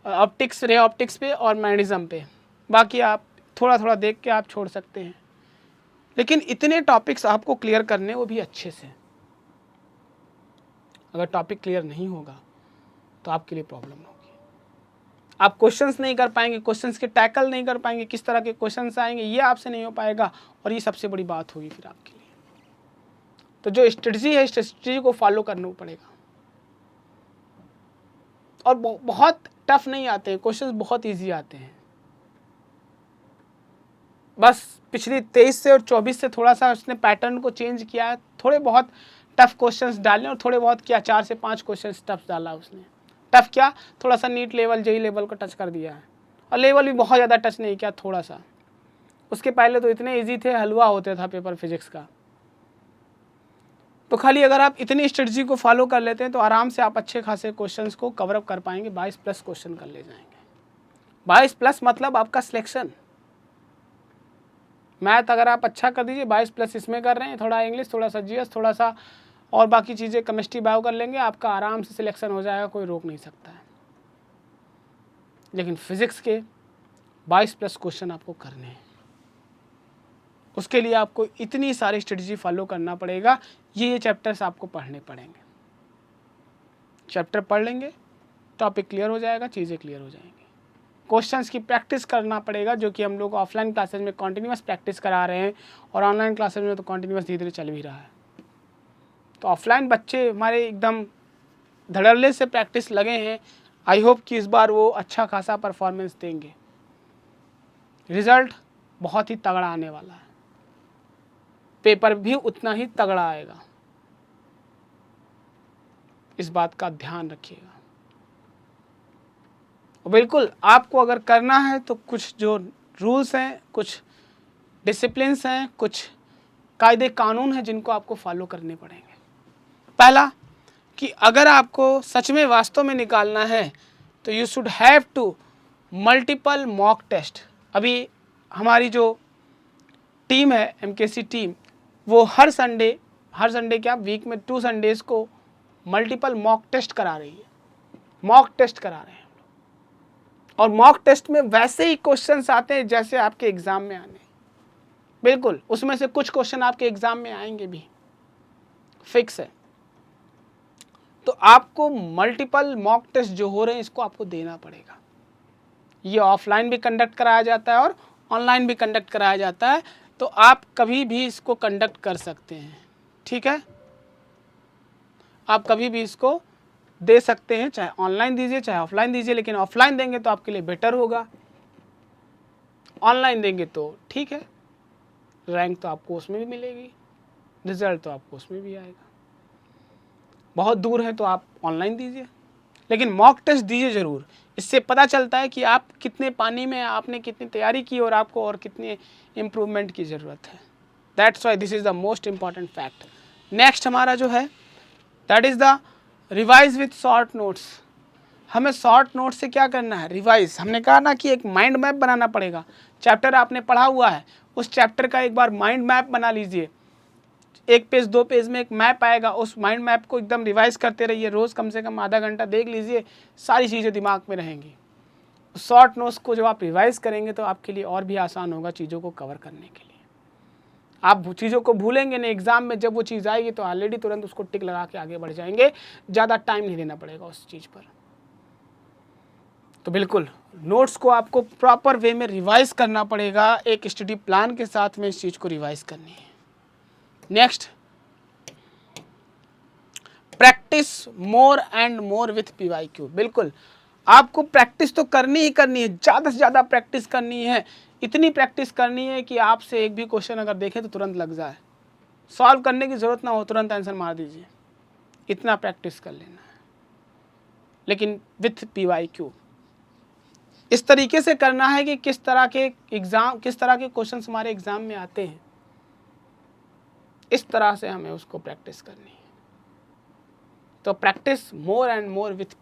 C: ऑप्टिक्स, रे ऑप्टिक्स पे और मैग्नेटिज्म पे। बाकी आप थोड़ा थोड़ा देख के आप छोड़ सकते हैं, लेकिन इतने टॉपिक्स आपको क्लियर करने, वो भी अच्छे से। अगर टॉपिक क्लियर नहीं होगा तो आपके लिए प्रॉब्लम होगी, आप क्वेश्चंस नहीं कर पाएंगे, क्वेश्चंस के टैकल नहीं कर पाएंगे, किस तरह के क्वेश्चंस आएंगे ये आपसे नहीं हो पाएगा, और ये सबसे बड़ी बात होगी फिर आपके लिए। तो जो स्ट्रेटजी है, स्ट्रेटजी को फॉलो करना पड़ेगा। और बहुत टफ नहीं आते हैं क्वेश्चंस, बहुत इजी आते हैं। बस पिछली 23 से और 24 से थोड़ा सा उसने पैटर्न को चेंज किया है, थोड़े बहुत टफ क्वेश्चंस डाले और थोड़े बहुत क्या 4 से 5 क्वेश्चंस टफ डाला उसने। टफ क्या, थोड़ा सा नीट लेवल, जेई लेवल को टच कर दिया है, और लेवल भी बहुत ज़्यादा टच नहीं किया, थोड़ा सा। उसके पहले तो इतने इजी थे, हलवा होता था पेपर फिजिक्स का। तो खाली अगर आप इतनी स्ट्रेटजी को फॉलो कर लेते हैं तो आराम से आप अच्छे खासे क्वेश्चंस को कवर अप कर पाएंगे। 22+ क्वेश्चन कर ले जाएंगे। 22+ मतलब आपका सिलेक्शन। मैथ अगर आप अच्छा कर दीजिए, 22+ इसमें कर रहे हैं, थोड़ा इंग्लिश, थोड़ा सा जीएस, थोड़ा सा और बाकी चीज़ें केमिस्ट्री बायो कर लेंगे, आपका आराम से सिलेक्शन हो जाएगा, कोई रोक नहीं सकता है। लेकिन फिजिक्स के 22+ क्वेश्चन आपको करने हैं, उसके लिए आपको इतनी सारी स्ट्रेटजी फॉलो करना पड़ेगा। ये चैप्टर्स आपको पढ़ने पड़ेंगे। चैप्टर पढ़ लेंगे, टॉपिक क्लियर हो जाएगा, चीज़ें क्लियर हो जाएंगी। क्वेश्चंस की प्रैक्टिस करना पड़ेगा, जो कि हम लोग ऑफलाइन क्लासेज में कॉन्टिन्यूस प्रैक्टिस करा रहे हैं, और ऑनलाइन क्लासेज में तो कॉन्टिन्यूस धीरे धीरे चल भी रहा है। तो ऑफलाइन बच्चे हमारे एकदम धड़ल्ले से प्रैक्टिस लगे हैं। आई होप कि इस बार वो अच्छा खासा परफॉर्मेंस देंगे। रिज़ल्ट बहुत ही तगड़ा आने वाला है, पेपर भी उतना ही तगड़ा आएगा, इस बात का ध्यान रखिएगा। बिल्कुल आपको अगर करना है तो कुछ जो रूल्स हैं, कुछ डिसिप्लिन्स हैं, कुछ कायदे कानून हैं जिनको आपको फॉलो करने पड़ेंगे। पहला कि अगर आपको सच में वास्तव में निकालना है तो you should have to multiple mock test. अभी हमारी जो टीम है, MKC टीम, वो हर संडे क्या, वीक में 2 संडेज़ को मल्टीपल मॉक टेस्ट करा रही है। मॉक टेस्ट करा रहे हैं, और मॉक टेस्ट में वैसे ही क्वेश्चंस आते हैं जैसे आपके एग्ज़ाम में आने। बिल्कुल उसमें से कुछ क्वेश्चन आपके एग्ज़ाम में आएंगे भी, फिक्स है। तो आपको मल्टीपल मॉक टेस्ट जो हो रहे हैं, इसको आपको देना पड़ेगा। ये ऑफलाइन भी कंडक्ट कराया जाता है और ऑनलाइन भी कंडक्ट कराया जाता है, तो आप कभी भी इसको कंडक्ट कर सकते हैं। ठीक है, आप कभी भी इसको दे सकते हैं, चाहे ऑनलाइन दीजिए चाहे ऑफलाइन दीजिए, लेकिन ऑफलाइन देंगे तो आपके लिए बेटर होगा, ऑनलाइन देंगे तो ठीक है, रैंक तो आपको उसमें भी मिलेगी, रिजल्ट तो आपको उसमें भी आएगा। बहुत दूर है तो आप ऑनलाइन दीजिए, लेकिन मॉक टेस्ट दीजिए ज़रूर। इससे पता चलता है कि आप कितने पानी में, आपने कितनी तैयारी की और आपको और कितने इम्प्रूवमेंट की ज़रूरत है। That's why this is the most important fact. Next हमारा जो है that is the revise with short notes. हमें शॉर्ट नोट से क्या करना है, रिवाइज। हमने कहा ना कि एक माइंड मैप बनाना पड़ेगा। चैप्टर आपने पढ़ा हुआ है, उस चैप्टर का एक बार माइंड मैप बना लीजिए। 1 पेज 2 पेज में एक मैप आएगा, उस माइंड मैप को एकदम रिवाइज करते रहिए। रोज़ कम से कम आधा घंटा देख लीजिए, सारी चीज़ें दिमाग में रहेंगी। शॉर्ट नोट्स को जब आप रिवाइज करेंगे तो आपके लिए और भी आसान होगा चीज़ों को कवर करने के लिए। आप चीज़ों को भूलेंगे नहीं, एग्जाम में जब वो चीज़ आएगी तो ऑलरेडी तुरंत उसको टिक लगा के आगे बढ़ जाएंगे, ज़्यादा टाइम नहीं देना पड़ेगा उस चीज़ पर। तो बिल्कुल नोट्स को आपको प्रॉपर वे में रिवाइज करना पड़ेगा, एक स्टडी प्लान के साथ में इस चीज़ को रिवाइज करनी है। Next, practice more and more with PYQ। बिल्कुल आपको प्रैक्टिस तो करनी ही करनी है, ज़्यादा से ज़्यादा प्रैक्टिस करनी है। इतनी प्रैक्टिस करनी है कि आपसे एक भी क्वेश्चन अगर देखें तो तुरंत लग जाए, सॉल्व करने की ज़रूरत ना हो, तुरंत आंसर मार दीजिए। इतना प्रैक्टिस कर लेना है, लेकिन विथ PYQ। इस तरीके से करना है कि किस तरह के क्वेश्चन हमारे एग्जाम में आते हैं, इस तरह से हमें उसको प्रैक्टिस करनी है। तो practice more and more with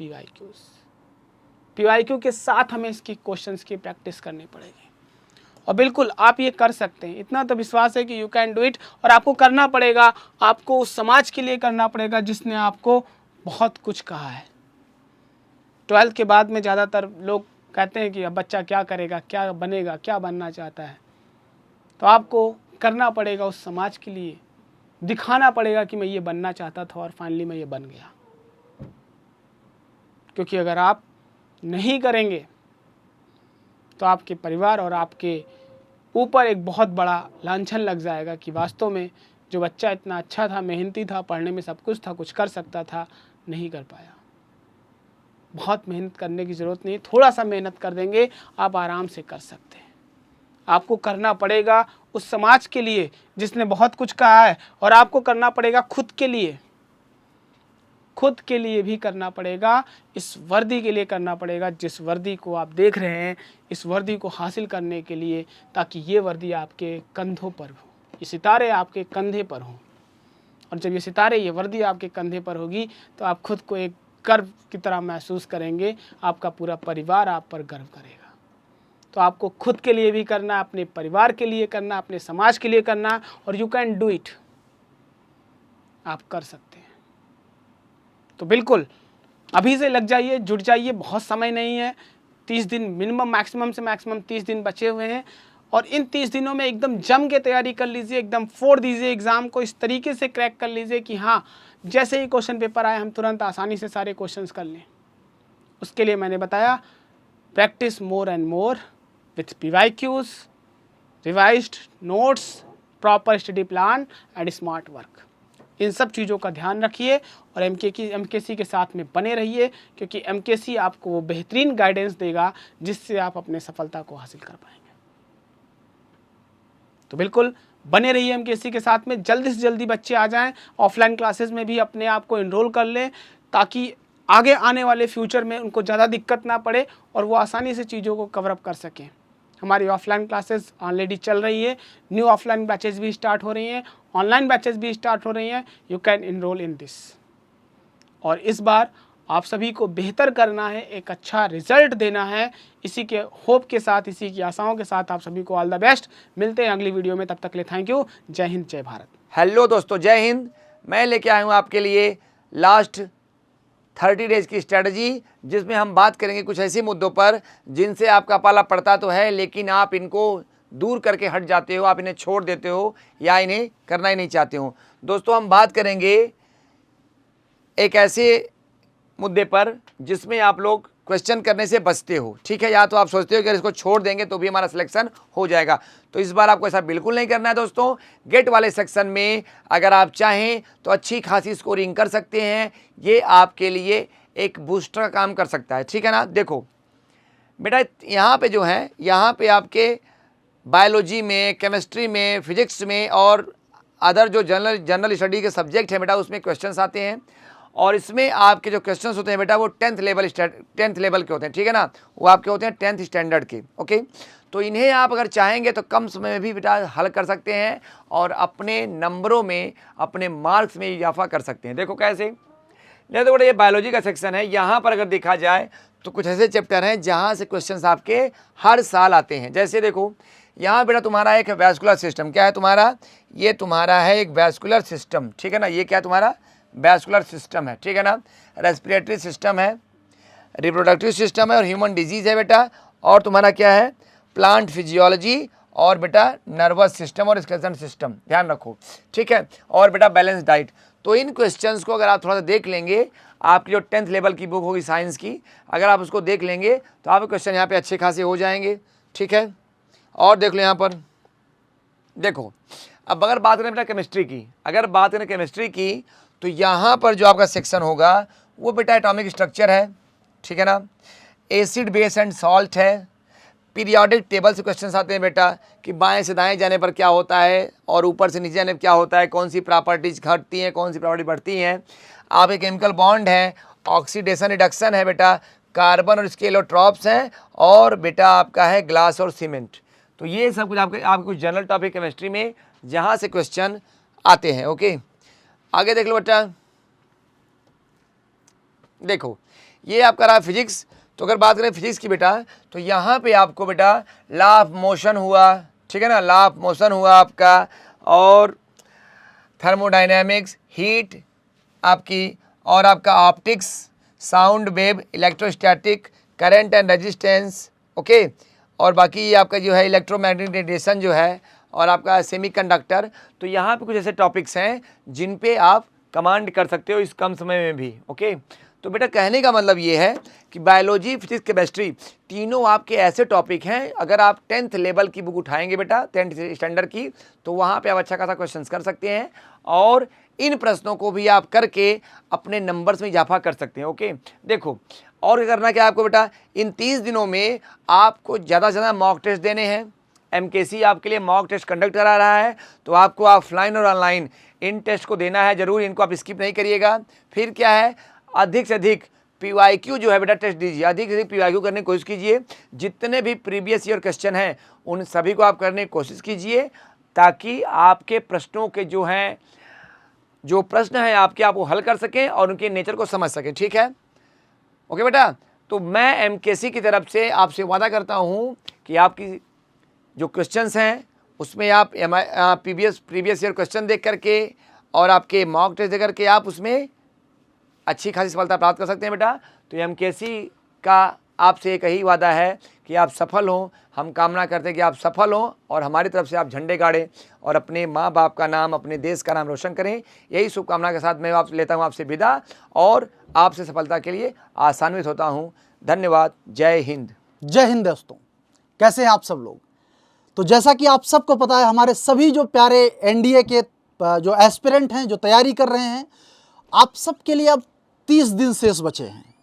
C: PYQ के साथ हमें इसकी क्वेश्चंस की प्रैक्टिस करनी पड़ेगी। और बिल्कुल आप ये कर सकते हैं, इतना तो विश्वास है कि यू कैन डू इट। और आपको करना पड़ेगा, आपको उस समाज के लिए करना पड़ेगा जिसने आपको बहुत कुछ कहा है। 12th के बाद में ज़्यादातर लोग कहते हैं कि अब बच्चा क्या करेगा, क्या बनेगा, क्या बनना चाहता है। तो आपको करना पड़ेगा उस समाज के लिए, दिखाना पड़ेगा कि मैं ये बनना चाहता था और फाइनली मैं ये बन गया। क्योंकि अगर आप नहीं करेंगे तो आपके परिवार और आपके ऊपर एक बहुत बड़ा लांछन लग जाएगा कि वास्तव में जो बच्चा इतना अच्छा था, मेहनती था, पढ़ने में सब कुछ था, कुछ कर सकता था, नहीं कर पाया। बहुत मेहनत करने की ज़रूरत नहीं, थोड़ा सा मेहनत कर देंगे आप आराम से कर सकते हैं। आपको करना पड़ेगा उस समाज के लिए जिसने बहुत कुछ कहा है, और आपको करना पड़ेगा खुद के लिए, खुद के लिए भी करना पड़ेगा, इस वर्दी के लिए करना पड़ेगा जिस वर्दी को आप देख रहे हैं, इस वर्दी को हासिल करने के लिए, ताकि ये वर्दी आपके कंधों पर हो, ये सितारे आपके कंधे पर हों। और जब ये सितारे, ये वर्दी आपके कंधे पर होगी तो आप खुद को एक गर्व की तरह महसूस करेंगे, आपका पूरा परिवार आप पर गर्व करेगा। तो आपको खुद के लिए भी करना, अपने परिवार के लिए करना, अपने समाज के लिए करना, और यू कैन डू इट, आप कर सकते हैं। तो बिल्कुल अभी से लग जाइए, जुट जाइए, बहुत समय नहीं है, 30 दिन मिनिमम, मैक्सिमम से मैक्सिमम 30 दिन बचे हुए हैं। और इन 30 दिनों में एकदम जम के तैयारी कर लीजिए, एकदम फोड़ दीजिए एग्ज़ाम को, इस तरीके से क्रैक कर लीजिए कि हाँ, जैसे ही क्वेश्चन पेपर आए हम तुरंत आसानी से सारे क्वेश्चंस कर लें। उसके लिए मैंने बताया practice more and more with PYQs, revised notes, proper study plan and smart work. इन सब चीज़ों का ध्यान रखिए और MKC के साथ में बने रहिए, क्योंकि MKC आपको वो बेहतरीन गाइडेंस देगा जिससे आप अपने सफलता को हासिल कर पाएंगे। तो बिल्कुल बने रहिए MKC के साथ में, जल्दी से जल्दी बच्चे आ जाएं, ऑफलाइन क्लासेस में भी अपने आप को इनरोल कर लें, ताकि आगे आने वाले फ्यूचर में उनको ज़्यादा दिक्कत ना पड़े और वो आसानी से चीज़ों को कवर अप कर सकें। हमारी ऑफलाइन क्लासेस ऑलरेडी चल रही है, न्यू ऑफलाइन बैचेस भी स्टार्ट हो रही हैं, ऑनलाइन बैचेस भी स्टार्ट हो रही हैं। You can enrol in this. और इस बार आप सभी को बेहतर करना है, एक अच्छा रिजल्ट देना है। इसी के होप के साथ, इसी की आशाओं के साथ आप सभी को ऑल द बेस्ट। मिलते हैं अगली वीडियो में, तब तक के लिए थैंक यू। जय हिंद, जय भारत।
D: हेलो दोस्तों, जय हिंद। मैं लेके आया हूँ आपके लिए लास्ट 30 डेज की स्ट्रेटजी, जिसमें हम बात करेंगे कुछ ऐसे मुद्दों पर जिनसे आपका पाला पड़ता तो है, लेकिन आप इनको दूर करके हट जाते हो, आप इन्हें छोड़ देते हो या इन्हें करना ही नहीं चाहते हो। दोस्तों, हम बात करेंगे एक ऐसे मुद्दे पर जिसमें आप लोग क्वेश्चन करने से बचते हो, ठीक है। या तो आप सोचते हो कि अगर इसको छोड़ देंगे तो भी हमारा सिलेक्शन हो जाएगा, तो इस बार आपको ऐसा बिल्कुल नहीं करना है दोस्तों। गेट वाले सेक्शन में अगर आप चाहें तो अच्छी खासी स्कोरिंग कर सकते हैं। ये आपके लिए एक बूस्टर का काम कर सकता है, ठीक है ना। देखो बेटा यहाँ पे जो है, यहाँ पे आपके बायोलॉजी में, केमिस्ट्री में, फिजिक्स में और अदर जो जनरल स्टडी के सब्जेक्ट हैं बेटा उसमें क्वेश्चंस आते हैं। और इसमें आपके जो क्वेश्चंस होते हैं बेटा वो 10th लेवल के होते हैं, ठीक है ना। वो आपके होते हैं 10th स्टैंडर्ड के, ओके। तो इन्हें आप अगर चाहेंगे तो कम समय में भी बेटा हल कर सकते हैं और अपने नंबरों में, अपने मार्क्स में इजाफा कर सकते हैं। देखो कैसे, नहीं तो बेटा ये बायोलॉजी का सेक्शन है। यहाँ पर अगर देखा जाए तो कुछ ऐसे चैप्टर हैं जहाँ से क्वेश्चंस आपके हर साल आते हैं। जैसे देखो यहाँ बेटा तुम्हारा एक वैस्कुलर सिस्टम, क्या है तुम्हारा, ये तुम्हारा है एक वैस्कुलर सिस्टम, ठीक है ना। ये क्या तुम्हारा वैस्कुलर सिस्टम है, ठीक है ना। रेस्पिरेटरी सिस्टम है, रिप्रोडक्टिव सिस्टम है और ह्यूमन डिजीज़ है बेटा। और तुम्हारा क्या है, प्लांट फिजियोलॉजी और बेटा नर्वस सिस्टम और स्केलेटन सिस्टम, ध्यान रखो, ठीक है। और बेटा बैलेंस डाइट। तो इन क्वेश्चंस को अगर आप थोड़ा सा देख लेंगे, आपकी जो 10th लेवल की बुक होगी साइंस की, अगर आप उसको देख लेंगे तो आपके क्वेश्चन यहाँ पे अच्छे खासे हो जाएंगे, ठीक है। और देख लो यहाँ पर, देखो अब अगर बात करें बेटा केमिस्ट्री की, अगर बात करें केमिस्ट्री की तो यहाँ पर जो आपका सेक्शन होगा वो बेटा एटॉमिक स्ट्रक्चर है, ठीक है ना। एसिड बेस एंड सॉल्ट है। पीरियोडिक टेबल से क्वेश्चंस आते हैं बेटा कि बाएं से दाएं जाने पर क्या होता है और ऊपर से नीचे जाने पर क्या होता है, कौन सी प्रॉपर्टीज घटती हैं, कौन सी प्रॉपर्टी बढ़ती हैं। आपके केमिकल बॉन्ड है, ऑक्सीडेशन रिडक्शन है बेटा, कार्बन और स्केलोट्रॉप्स हैं और बेटा आपका है ग्लास और सीमेंट। तो ये सब कुछ आपके कुछ जनरल टॉपिक केमिस्ट्री में जहाँ से क्वेश्चन आते हैं, ओके। आगे देख लो बेटा, देखो ये आपका रहा फिजिक्स। तो अगर बात करें फिजिक्स की बेटा तो यहाँ पे आपको बेटा लॉ ऑफ मोशन हुआ, ठीक है ना, लॉ ऑफ मोशन हुआ आपका, और थर्मोडायनेमिक्स, हीट आपकी, और आपका optics, sound wave, electrostatic, current and resistance, okay. और बाकी ये आपका जो है इलेक्ट्रोमैग्नेटिक रेडिएशन जो है, और आपका सेमीकंडक्टर। तो यहाँ पे कुछ ऐसे टॉपिक्स हैं जिन पे आप कमांड कर सकते हो इस कम समय में भी, ओके। तो बेटा कहने का मतलब ये है कि बायोलॉजी, फिजिक्स, केमिस्ट्री तीनों आपके ऐसे टॉपिक हैं, अगर आप 10th लेवल की बुक उठाएंगे बेटा 10th स्टैंडर्ड की, तो वहाँ पे आप अच्छा खासा क्वेश्चंस कर सकते हैं और इन प्रश्नों को भी आप करके अपने नंबर्स में इजाफा कर सकते हैं, ओके। देखो और करना क्या आपको बेटा, इन 30 दिनों में आपको ज़्यादा से ज़्यादा मॉक टेस्ट देने हैं। MKC आपके लिए मॉक टेस्ट कंडक्ट करा रहा है, तो आपको ऑफलाइन और ऑनलाइन इन टेस्ट को देना है जरूर, इनको आप स्किप नहीं करिएगा। फिर क्या है, अधिक से अधिक PYQ जो है बेटा टेस्ट दीजिए, अधिक से अधिक PYQ करने की कोशिश कीजिए। जितने भी प्रीवियस ईयर क्वेश्चन हैं उन सभी को आप करने की कोशिश कीजिए, ताकि आपके प्रश्नों के जो प्रश्न हैं आपके, आप वो हल कर सकें और उनके नेचर को समझ सकें, ठीक है, ओके बेटा। तो मैं MKC की तरफ से आपसे वादा करता हूँ कि आपकी जो क्वेश्चंस हैं उसमें आप प्रीवियस ईयर क्वेश्चन देख करके और आपके मॉक टेस्ट देख करके आप उसमें अच्छी खासी सफलता प्राप्त कर सकते हैं बेटा। तो MKC का आपसे एक ही वादा है कि आप सफल हों, हम कामना करते हैं कि आप सफल हों और हमारी तरफ से आप झंडे गाड़ें और अपने माँ बाप का नाम, अपने देश का नाम रोशन करें। यही शुभकामना के साथ मैं आप लेता हूँ आपसे विदा और आपसे सफलता के लिए आशान्वित होता हूँ। धन्यवाद। जय हिंद।
E: जय हिंद दोस्तों, कैसे हैं आप सब लोग। तो जैसा कि आप सबको पता है, हमारे सभी जो प्यारे NDA के जो एस्पिरेंट हैं, जो तैयारी कर रहे हैं, आप सब के लिए अब 30 दिन शेष बचे हैं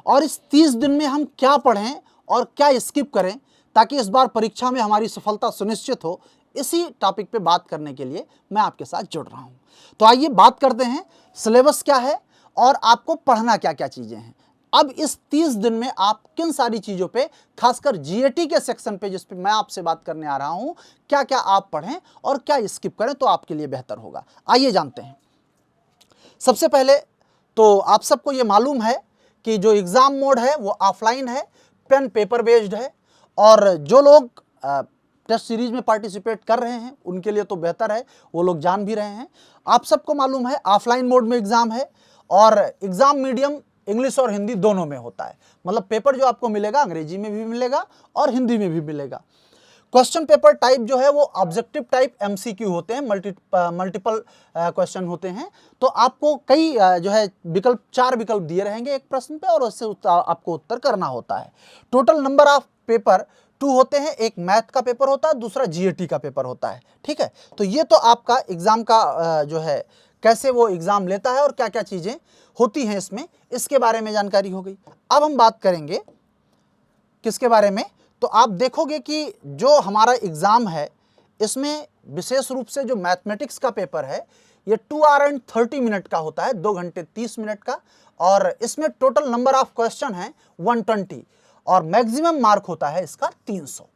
E: और इस 30 दिन में हम क्या पढ़ें और क्या स्किप करें ताकि इस बार परीक्षा में हमारी सफलता सुनिश्चित हो, इसी टॉपिक पे बात करने के लिए मैं आपके साथ जुड़ रहा हूं। तो आइए बात करते हैं सिलेबस क्या है और आपको पढ़ना क्या क्या चीज़ें हैं। अब इस 30 दिन में आप किन सारी चीज़ों पे, खासकर GAT के सेक्शन पे जिस पे मैं आपसे बात करने आ रहा हूं, क्या क्या आप पढ़ें और क्या स्किप करें तो आपके लिए बेहतर होगा। आइए जानते हैं। सबसे पहले तो आप सबको ये मालूम है कि जो एग्ज़ाम मोड है वो ऑफलाइन है, पेन पेपर बेस्ड है और जो लोग टेस्ट सीरीज में पार्टिसिपेट कर रहे हैं उनके लिए तो बेहतर है, वो लोग जान भी रहे हैं। आप सबको मालूम है ऑफलाइन मोड में एग्ज़ाम है और एग्ज़ाम मीडियम इंग्लिश और हिंदी दोनों में होता है। मतलब पेपर जो आपको मिलेगा अंग्रेजी में भी मिलेगा और हिंदी में भी मिलेगा। क्वेश्चन पेपर टाइप जो है वो ऑब्जेक्टिव टाइप MCQ होते हैं, मल्टीपल क्वेश्चन होते हैं। तो आपको कई जो है विकल्प, 4 विकल्प दिए रहेंगे एक प्रश्न पे और उससे आपको उत्तर करना होता है। टोटल नंबर ऑफ पेपर 2 होते हैं, एक मैथ का पेपर होता है, दूसरा GAT का पेपर होता है, ठीक है। तो ये तो आपका एग्ज़ाम का जो है कैसे वो एग्ज़ाम लेता है और क्या क्या चीज़ें होती हैं इसमें, इसके बारे में जानकारी हो गई। अब हम बात करेंगे किसके बारे में, तो आप देखोगे कि जो हमारा एग्ज़ाम है इसमें विशेष रूप से जो मैथमेटिक्स का पेपर है ये 2 आवर एंड 30 मिनट का होता है, 2 घंटे 30 मिनट का, और इसमें टोटल नंबर ऑफ क्वेश्चन है 120 और मैक्सिमम मार्क होता है इसका 300।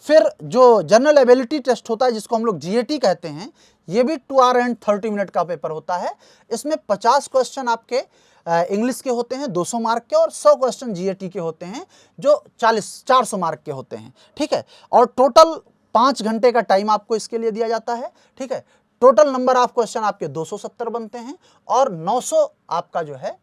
E: फिर जो जनरल एबिलिटी टेस्ट होता है जिसको हम लोग जीएटी कहते हैं, ये भी 2 आवर एंड 30 मिनट का पेपर होता है। इसमें 50 क्वेश्चन आपके इंग्लिश के होते हैं 200 मार्क के, और 100 क्वेश्चन जीएटी के होते हैं जो 400 मार्क के होते हैं, ठीक है। और टोटल 5 घंटे का टाइम आपको इसके लिए दिया जाता है, ठीक है। टोटल नंबर ऑफ क्वेश्चन आपके 270 बनते हैं और 900 आपका जो है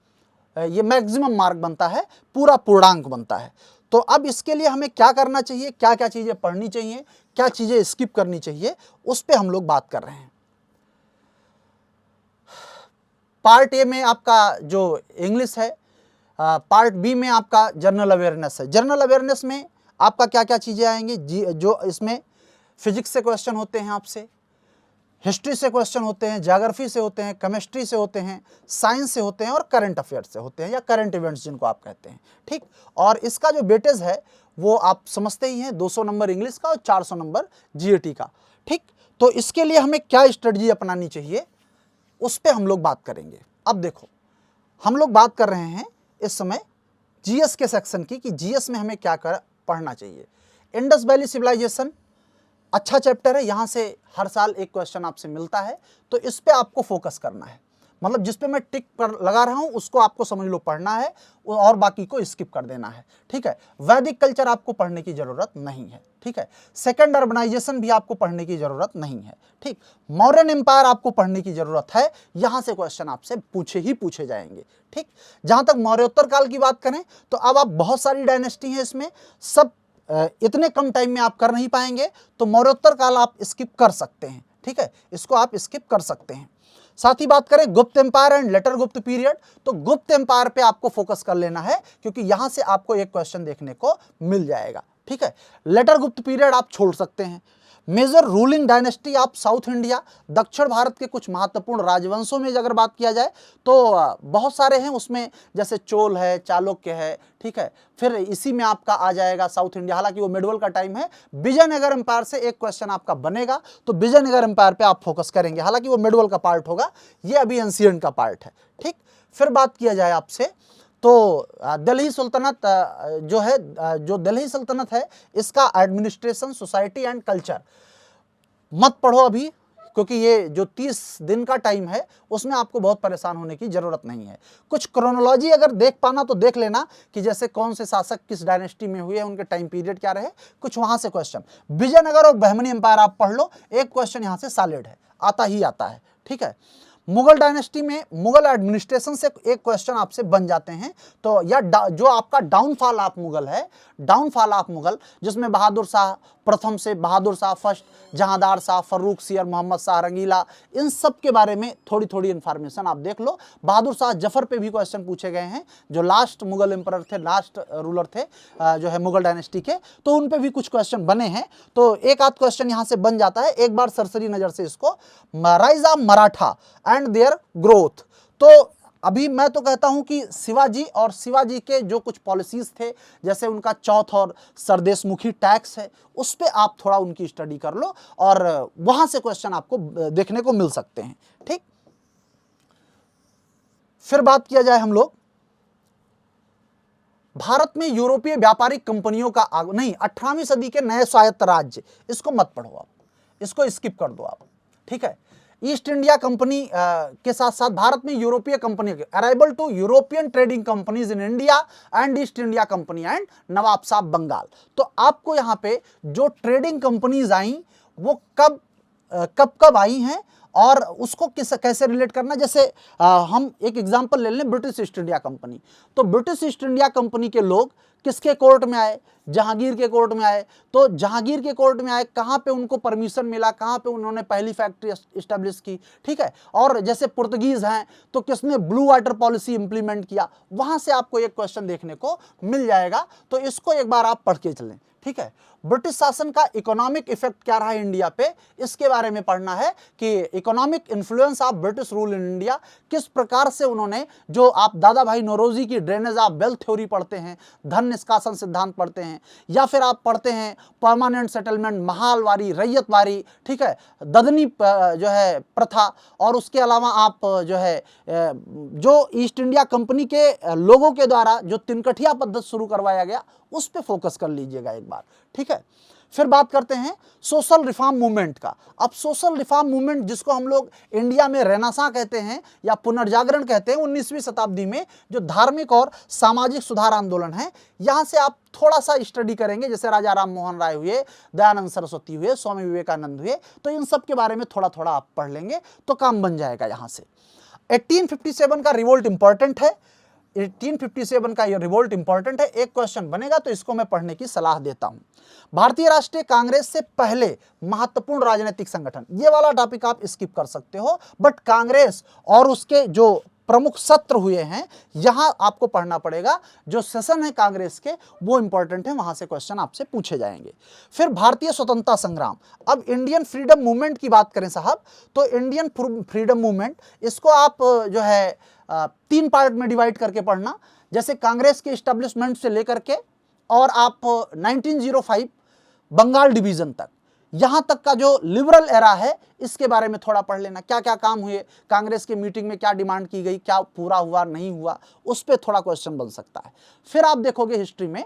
E: ये मैक्सिमम मार्क बनता है, पूरा पूर्णांक बनता है। तो अब इसके लिए हमें क्या करना चाहिए, क्या क्या चीज़ें पढ़नी चाहिए, क्या चीज़ें स्किप करनी चाहिए, उस पे हम लोग बात कर रहे हैं। पार्ट ए में आपका जो इंग्लिश है, पार्ट बी में आपका जनरल अवेयरनेस है। जनरल अवेयरनेस में आपका क्या क्या चीज़ें आएंगी, जो इसमें फिजिक्स से क्वेश्चन होते हैं आपसे, हिस्ट्री से क्वेश्चन होते हैं, ज्योग्राफी से होते हैं, केमिस्ट्री से होते हैं, साइंस से होते हैं और करंट अफेयर्स से होते हैं या करंट इवेंट्स जिनको आप कहते हैं, ठीक। और इसका जो वेटेज है वो आप समझते ही हैं, 200 नंबर इंग्लिश का और 400 नंबर जीएटी का, ठीक। तो इसके लिए हमें क्या स्ट्रेटजी अपनानी चाहिए उस पर हम लोग बात करेंगे। अब देखो, हम लोग बात कर रहे हैं इस समय जीएस के सेक्शन की, कि जीएस में हमें क्या पढ़ना चाहिए। इंडस वैली सिविलाइजेशन अच्छा चैप्टर है, यहाँ से हर साल एक क्वेश्चन आपसे मिलता है, तो इस पे आपको फोकस करना है। मतलब जिस पे मैं टिक पर लगा रहा हूँ उसको आपको समझ लो पढ़ना है और बाकी को स्किप कर देना है, ठीक है। वैदिक कल्चर आपको पढ़ने की ज़रूरत नहीं है, ठीक है। सेकंड अर्बनाइजेशन भी आपको पढ़ने की ज़रूरत नहीं है, ठीक। मौर्यन एम्पायर आपको पढ़ने की ज़रूरत है, यहाँ से क्वेश्चन आपसे पूछे जाएंगे, ठीक। जहाँ तक मौर्योत्तर काल की बात करें तो अब आप बहुत सारी डायनेस्टी हैं, इसमें सब इतने कम टाइम में आप कर नहीं पाएंगे, तो मौर्योत्तर काल आप स्किप कर सकते हैं, ठीक है, इसको आप स्किप कर सकते हैं। साथ ही बात करें गुप्त एम्पायर एंड लेटर गुप्त पीरियड, तो गुप्त एम्पायर पे आपको फोकस कर लेना है क्योंकि यहां से आपको एक क्वेश्चन देखने को मिल जाएगा, ठीक है। लेटर गुप्त पीरियड आप छोड़ सकते हैं। Major ruling dynasty of south India, दक्षिण भारत के कुछ महत्वपूर्ण राजवंशों में अगर बात किया जाए तो बहुत सारे हैं उसमें, जैसे चोल है, चालुक्य है, ठीक है। फिर इसी में आपका आ जाएगा साउथ इंडिया, हालांकि वो मिडवल का टाइम है। विजयनगर एम्पायर से एक क्वेश्चन आपका बनेगा, तो विजयनगर एम्पायर पे आप फोकस करेंगे, हालांकि वो मिडवल का पार्ट होगा, ये अभी एंशिएंट का पार्ट है, ठीक। फिर बात किया जाए आपसे तो दिल्ली सुल्तनत जो है, जो दिल्ली सल्तनत है, इसका एडमिनिस्ट्रेशन, सोसाइटी एंड कल्चर मत पढ़ो अभी, क्योंकि ये जो 30 दिन का टाइम है उसमें आपको बहुत परेशान होने की ज़रूरत नहीं है। कुछ क्रोनोलॉजी अगर देख पाना तो देख लेना कि जैसे कौन से शासक किस डायनेस्टी में हुए, उनके टाइम पीरियड क्या रहे, कुछ वहाँ से क्वेश्चन। विजयनगर और बहमनी एम्पायर आप पढ़ लो, एक क्वेश्चन यहाँ से सॉलिड है, आता ही आता है, ठीक है। मुगल डायनेस्टी में मुगल एडमिनिस्ट्रेशन से एक क्वेश्चन आपसे बन जाते हैं, तो या जो आपका डाउनफॉल ऑफ मुगल है, डाउनफॉल ऑफ मुगल, जिसमें बहादुर शाह प्रथम से बहादुर शाह फर्स्ट, जहांदार शाह, फर्रुख सियर, मोहम्मद शाह रंगीला, इन सब के बारे में थोड़ी थोड़ी इन्फॉर्मेशन आप देख लो। बहादुर शाह जफर पे भी क्वेश्चन पूछे गए हैं, जो लास्ट मुगल एम्परर थे, लास्ट रूलर थे जो है मुगल डायनेस्टी के, तो उन पे भी कुछ क्वेश्चन बने हैं, तो एक आध क्वेश्चन यहाँ से बन जाता है। एक बार सरसरी नज़र से इसको, rise of Maratha and their growth, तो अभी मैं तो कहता हूं कि शिवाजी के जो कुछ पॉलिसीज थे, जैसे उनका चौथ और सरदेशमुखी टैक्स है, उस पे आप थोड़ा उनकी स्टडी कर लो और वहां से क्वेश्चन आपको देखने को मिल सकते हैं, ठीक। फिर बात किया जाए हम लोग भारत में यूरोपीय व्यापारिक कंपनियों का नहीं, 18वीं सदी के नए स्वायत्त राज्य, इसको मत पढ़ो आप, इसको स्किप कर दो आप, ठीक है। ईस्ट इंडिया कंपनी के साथ साथ भारत में यूरोपीय company, arrival to European trading companies in India and East India Company and नवाब साहब बंगाल, तो आपको यहाँ पे जो ट्रेडिंग कंपनीज आई वो कब आई हैं और उसको कैसे रिलेट करना। जैसे हम एक एग्जांपल ले लें, ब्रिटिश ईस्ट इंडिया कंपनी, तो ब्रिटिश ईस्ट इंडिया कंपनी के लोग किसके कोर्ट में आए, जहांगीर के कोर्ट में आए, तो जहांगीर के कोर्ट में आए, कहाँ पे उनको परमिशन मिला, कहाँ पे उन्होंने पहली फैक्ट्री इस्टेब्लिश की, ठीक है। और जैसे पुर्तगीज हैं तो किसने ब्लू वाटर पॉलिसी इंप्लीमेंट किया, वहाँ से आपको एक क्वेश्चन देखने को मिल जाएगा, तो इसको एक बार आप पढ़ के चलें, ठीक है। ब्रिटिश शासन का इकोनॉमिक इफेक्ट क्या रहा इंडिया पे, इसके बारे में पढ़ना है कि economic influence of British rule in India, किस प्रकार से उन्होंने, जो आप दादा भाई नौरोजी की ड्रेनेज ऑफ वेल्थ थ्योरी पढ़ते हैं, धन निष्कासन सिद्धांत पढ़ते हैं, या फिर आप पढ़ते हैं परमानेंट सेटलमेंट, महालवारी, रैयतवारी, ठीक है, ददनी जो है प्रथा, और उसके अलावा आप जो है जो ईस्ट इंडिया कंपनी के लोगों के द्वारा जो तिनकठिया पद्धति शुरू करवाया गया, उस पे फोकस कर लीजिएगा एक बार, ठीक है। फिर बात करते हैं सोशल रिफॉर्म मूवमेंट का। अब सोशल रिफॉर्म मूवमेंट, जिसको हम लोग इंडिया में रेनेसां कहते हैं या पुनर्जागरण कहते हैं, 19वीं शताब्दी में जो धार्मिक और सामाजिक सुधार आंदोलन है, यहाँ से आप थोड़ा सा स्टडी करेंगे, जैसे राजा राम मोहन राय हुए, दयानंद सरस्वती हुए, स्वामी विवेकानंद हुए, तो इन सब के बारे में थोड़ा थोड़ा आप पढ़ लेंगे तो काम बन जाएगा यहाँ से। 1857 का रिवोल्ट इंपॉर्टेंट है, 1857 का ये रिवोल्ट इंपॉर्टेंट है, एक क्वेश्चन बनेगा तो इसको मैं पढ़ने की सलाह देता हूं। भारतीय राष्ट्रीय कांग्रेस से पहले महत्वपूर्ण राजनीतिक संगठन, ये वाला टॉपिक आप स्किप कर सकते हो, बट कांग्रेस और उसके जो प्रमुख सत्र हुए हैं, यहां आपको पढ़ना पड़ेगा। जो सेशन है कांग्रेस के वो इंपॉर्टेंट है, वहां से क्वेश्चन आपसे पूछे जाएंगे। फिर भारतीय स्वतंत्रता संग्राम। अब इंडियन फ्रीडम मूवमेंट की बात करें साहब, तो इंडियन फ्रीडम मूवमेंट, इसको आप जो है 3 पार्ट में डिवाइड करके पढ़ना, जैसे कांग्रेस के एस्टेब्लिशमेंट से लेकर के और आप 1905 बंगाल डिवीजन तक, यहां तक का जो लिबरल एरा है, इसके बारे में थोड़ा पढ़ लेना। क्या क्या काम हुए, कांग्रेस की मीटिंग में क्या डिमांड की गई, क्या पूरा हुआ नहीं हुआ, उस पर थोड़ा क्वेश्चन बन सकता है। फिर आप देखोगे हिस्ट्री में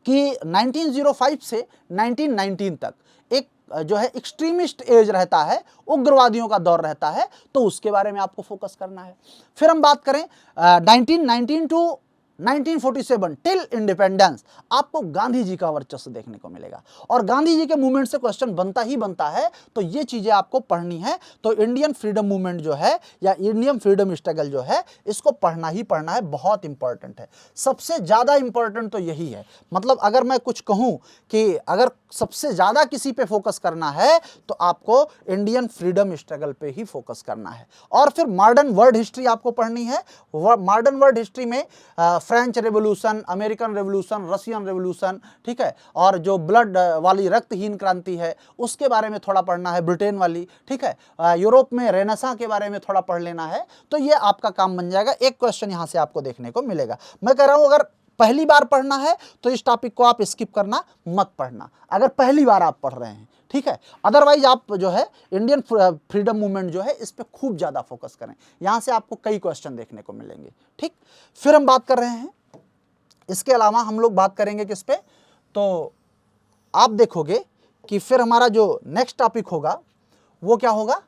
E: कि 1905 से 1919 तक एक जो है एक्सट्रीमिस्ट एज रहता है, उग्रवादियों का दौर रहता है, तो उसके बारे में आपको फोकस करना है। फिर हम बात करें 1919 टू 1947 टिल इंडिपेंडेंस, आपको गांधी जी का वर्चस्व देखने को मिलेगा, और गांधी जी के मूवमेंट से क्वेश्चन बनता ही बनता है, तो ये चीजें आपको पढ़नी है। तो इंडियन फ्रीडम मूवमेंट जो है या इंडियन फ्रीडम स्ट्रगल जो है, इसको पढ़ना ही पढ़ना है, बहुत इंपॉर्टेंट है। सबसे ज्यादा इंपॉर्टेंट तो यही है, मतलब अगर मैं कुछ कहूं कि अगर सबसे ज्यादा किसी पे फोकस करना है तो आपको इंडियन फ्रीडम स्ट्रगल पे ही फोकस करना है। और फिर मॉडर्न वर्ल्ड हिस्ट्री आपको पढ़नी है। मॉडर्न वर्ल्ड हिस्ट्री में French revolution, American revolution, Russian revolution, ठीक है, और जो ब्लड वाली रक्तहीन क्रांति है उसके बारे में थोड़ा पढ़ना है, ब्रिटेन वाली, ठीक है, यूरोप में रेनेसां के बारे में थोड़ा पढ़ लेना है, तो ये आपका काम बन जाएगा। एक क्वेश्चन यहाँ से आपको देखने को मिलेगा। मैं कह रहा हूँ अगर पहली बार पढ़ना है तो इस टॉपिक को आप स्किप करना मत पढ़ना, अगर पहली बार आप पढ़ रहे हैं, ठीक है। अदरवाइज आप जो है इंडियन फ्रीडम मूवमेंट जो है इस पे खूब ज़्यादा फोकस करें, यहाँ से आपको कई क्वेश्चन देखने को मिलेंगे, ठीक। फिर हम बात कर रहे हैं, इसके अलावा हम लोग बात करेंगे किस पे, तो आप देखोगे कि फिर हमारा जो नेक्स्ट टॉपिक होगा वो क्या होगा,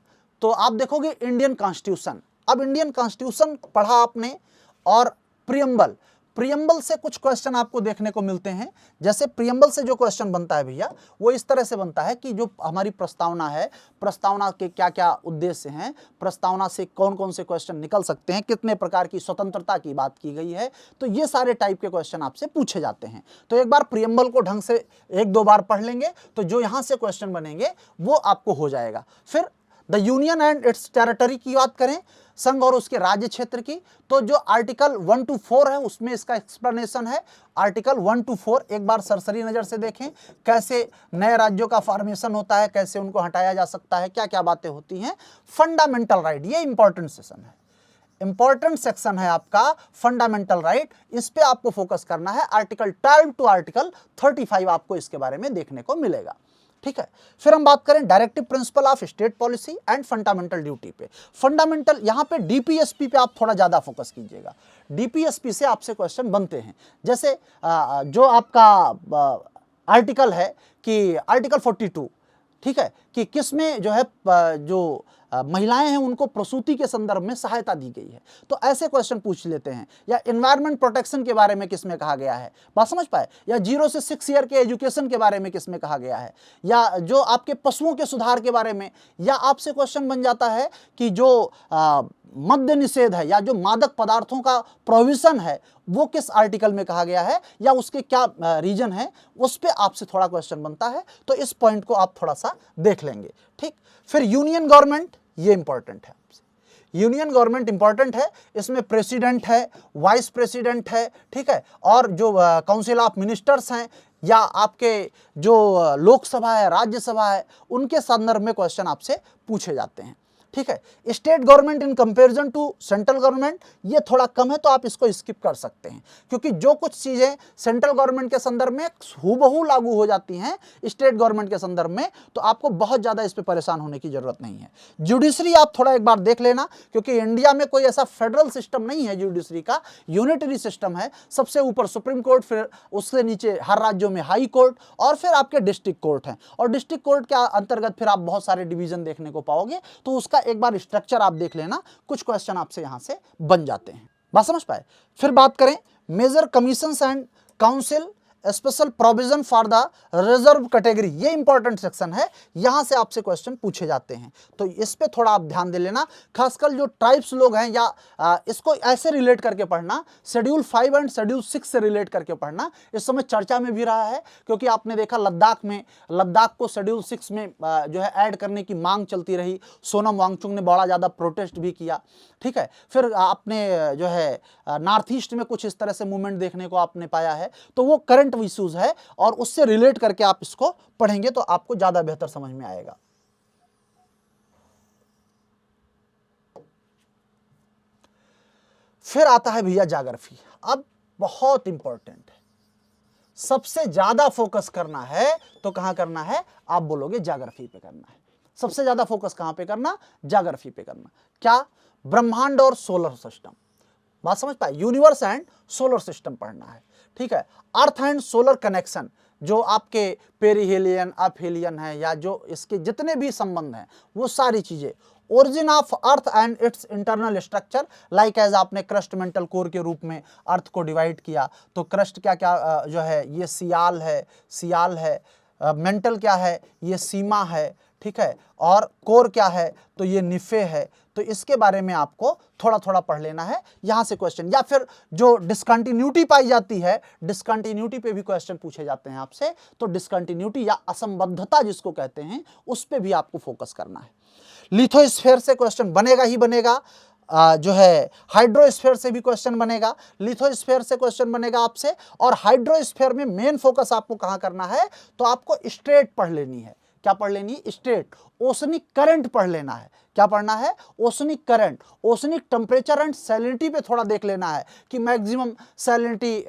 E: तो आप देखोगे इंडियन कॉन्स्टिट्यूशन। अब इंडियन कॉन्स्टिट्यूशन पढ़ा आपने, और प्रियम्बल से कुछ क्वेश्चन आपको देखने को मिलते हैं। जैसे प्रियम्बल से जो क्वेश्चन बनता है भैया, वो इस तरह से बनता है कि जो हमारी प्रस्तावना है, प्रस्तावना के क्या क्या उद्देश्य हैं, प्रस्तावना से कौन कौन से क्वेश्चन निकल सकते हैं, कितने प्रकार की स्वतंत्रता की बात की गई है, तो ये सारे टाइप के क्वेश्चन आपसे पूछे जाते हैं। तो एक बार प्रियम्बल को ढंग से 1-2 बार पढ़ लेंगे तो जो यहाँ से क्वेश्चन बनेंगे वो आपको हो जाएगा। फिर the union and it's territory की बात करें, संघ और उसके राज्य क्षेत्र की, तो जो आर्टिकल 1 to 4 है उसमें इसका एक्सप्लेनेशन है। आर्टिकल 1 to 4 एक बार सरसरी नज़र से देखें, कैसे नए राज्यों का फॉर्मेशन होता है, कैसे उनको हटाया जा सकता है, क्या क्या बातें होती हैं। फंडामेंटल राइट, ये इंपॉर्टेंट सेशन है, इंपॉर्टेंट सेक्शन है आपका फंडामेंटल राइट, इस पे आपको फोकस करना है। आर्टिकल 12 टू आर्टिकल 35 आपको इसके बारे में देखने को मिलेगा, ठीक है। फिर हम बात करें directive principle of state policy and fundamental duty पे। फंडामेंटल यहाँ पे डीपीएसपी पे आप थोड़ा ज़्यादा फोकस कीजिएगा, डीपीएसपी से आपसे क्वेश्चन बनते हैं। जैसे जो आपका आर्टिकल है कि आर्टिकल 42, ठीक है, कि किसमें जो है जो महिलाएं हैं उनको प्रसूति के संदर्भ में सहायता दी गई है, तो ऐसे क्वेश्चन पूछ लेते हैं। या एनवायरमेंट प्रोटेक्शन के बारे में किसमें कहा गया है, बात समझ पाए, या 0 से 6 ईयर के एजुकेशन के बारे में किसमें कहा गया है, या जो आपके पशुओं के सुधार के बारे में, या आपसे क्वेश्चन बन जाता है कि जो मद्य निषेध है या जो मादक पदार्थों का प्रोविजन है वो किस आर्टिकल में कहा गया है, या उसके क्या रीजन है, उस पर आपसे थोड़ा क्वेश्चन बनता है, तो इस पॉइंट को आप थोड़ा सा देख लेंगे, ठीक। फिर यूनियन गवर्नमेंट, ये इंपॉर्टेंट है आपसे, यूनियन गवर्नमेंट इंपॉर्टेंट है, इसमें प्रेसिडेंट है, वाइस प्रेसिडेंट है, ठीक है, और जो काउंसिल ऑफ मिनिस्टर्स हैं या आपके जो लोकसभा है, राज्यसभा है, उनके संदर्भ में क्वेश्चन आपसे पूछे जाते हैं। ठीक है, state government in comparison to central government ये थोड़ा कम है, तो आप इसको स्किप कर सकते हैं, क्योंकि जो कुछ चीज़ें सेंट्रल गवर्नमेंट के संदर्भ में हूबहू लागू हो जाती हैं स्टेट गवर्नमेंट के संदर्भ में, तो आपको बहुत ज़्यादा इस पर परेशान होने की जरूरत नहीं है। जुडिशरी आप थोड़ा एक बार देख लेना, क्योंकि इंडिया में कोई ऐसा फेडरल सिस्टम नहीं है जुडिशरी का, यूनिटरी सिस्टम है। सबसे ऊपर सुप्रीम कोर्ट, फिर उससे नीचे हर राज्यों में हाई कोर्ट, और फिर आपके डिस्ट्रिक्ट कोर्ट हैं, और डिस्ट्रिक्ट कोर्ट के अंतर्गत फिर आप बहुत सारे डिवीजन देखने को पाओगे। तो उसका एक बार स्ट्रक्चर आप देख लेना, कुछ क्वेश्चन आपसे यहां से बन जाते हैं। बात समझ पाए? फिर बात करें major commissions and council special provision for the reserve category, ये इंपॉर्टेंट सेक्शन है, यहां से आपसे क्वेश्चन पूछे जाते हैं, तो इस पे थोड़ा आप ध्यान दे लेना। खासकर जो ट्राइब्स लोग हैं, या इसको ऐसे रिलेट करके पढ़ना, शेड्यूल 5 एंड शेड्यूल 6 से रिलेट करके पढ़ना। इस समय चर्चा में भी रहा है, क्योंकि आपने देखा लद्दाख को शेड्यूल 6 में जो है ऐड करने की मांग चलती रही। सोनम वांगचुक ने बड़ा ज़्यादा प्रोटेस्ट भी किया। ठीक है, फिर आपने जो है नॉर्थ ईस्ट में कुछ इस तरह से मूवमेंट देखने को आपने पाया है, तो वो करंट इश्यूज है, और उससे रिलेट करके आप इसको पढ़ेंगे तो आपको ज्यादा बेहतर समझ में आएगा। फिर आता है भैया ज्योग्राफी। अब बहुत इंपॉर्टेंट है, सबसे ज्यादा फोकस करना है तो कहां करना है? आप बोलोगे ज्योग्राफी पे करना है। सबसे ज्यादा फोकस कहां पे करना? ज्योग्राफी पे करना। क्या? ब्रह्मांड और सोलर सिस्टम, बात समझ पाए? यूनिवर्स एंड सोलर सिस्टम पढ़ना है। ठीक है, अर्थ एंड सोलर कनेक्शन, जो आपके पेरिहेलियन, अपहेलियन है, या जो इसके जितने भी संबंध हैं, वो सारी चीजें। Origin of earth and its internal structure, like as आपने क्रस्ट मेंटल कोर के रूप में अर्थ को डिवाइड किया, तो क्रस्ट क्या क्या जो है, ये सियाल है, मेंटल क्या है, ये सीमा है। ठीक है, और कोर क्या है, तो ये निफे है। तो इसके बारे में आपको थोड़ा थोड़ा पढ़ लेना है, यहां से क्वेश्चन। या फिर जो डिसकंटिन्यूटी पाई जाती है, डिसकंटिन्यूटी पे भी क्वेश्चन पूछे जाते हैं आपसे, तो डिसकंटिन्यूटी या असंबद्धता जिसको कहते हैं, उस पे भी आपको फोकस करना है। लिथोस्फीयर से क्वेश्चन बनेगा ही बनेगा, जो है हाइड्रोस्फीयर से भी क्वेश्चन बनेगा, लिथोस्फीयर से क्वेश्चन बनेगा आपसे, और हाइड्रोस्फीयर में मेन फोकस आपको कहां करना है? तो आपको स्ट्रेट पढ़ लेनी है। क्या पढ़ लेनी है? स्ट्रेट। ओशनिक करंट पढ़ लेना है। क्या पढ़ना है? Oceanic current, oceanic temperature and salinity पे थोड़ा देख लेना है कि मैक्सिमम सैलिनिटी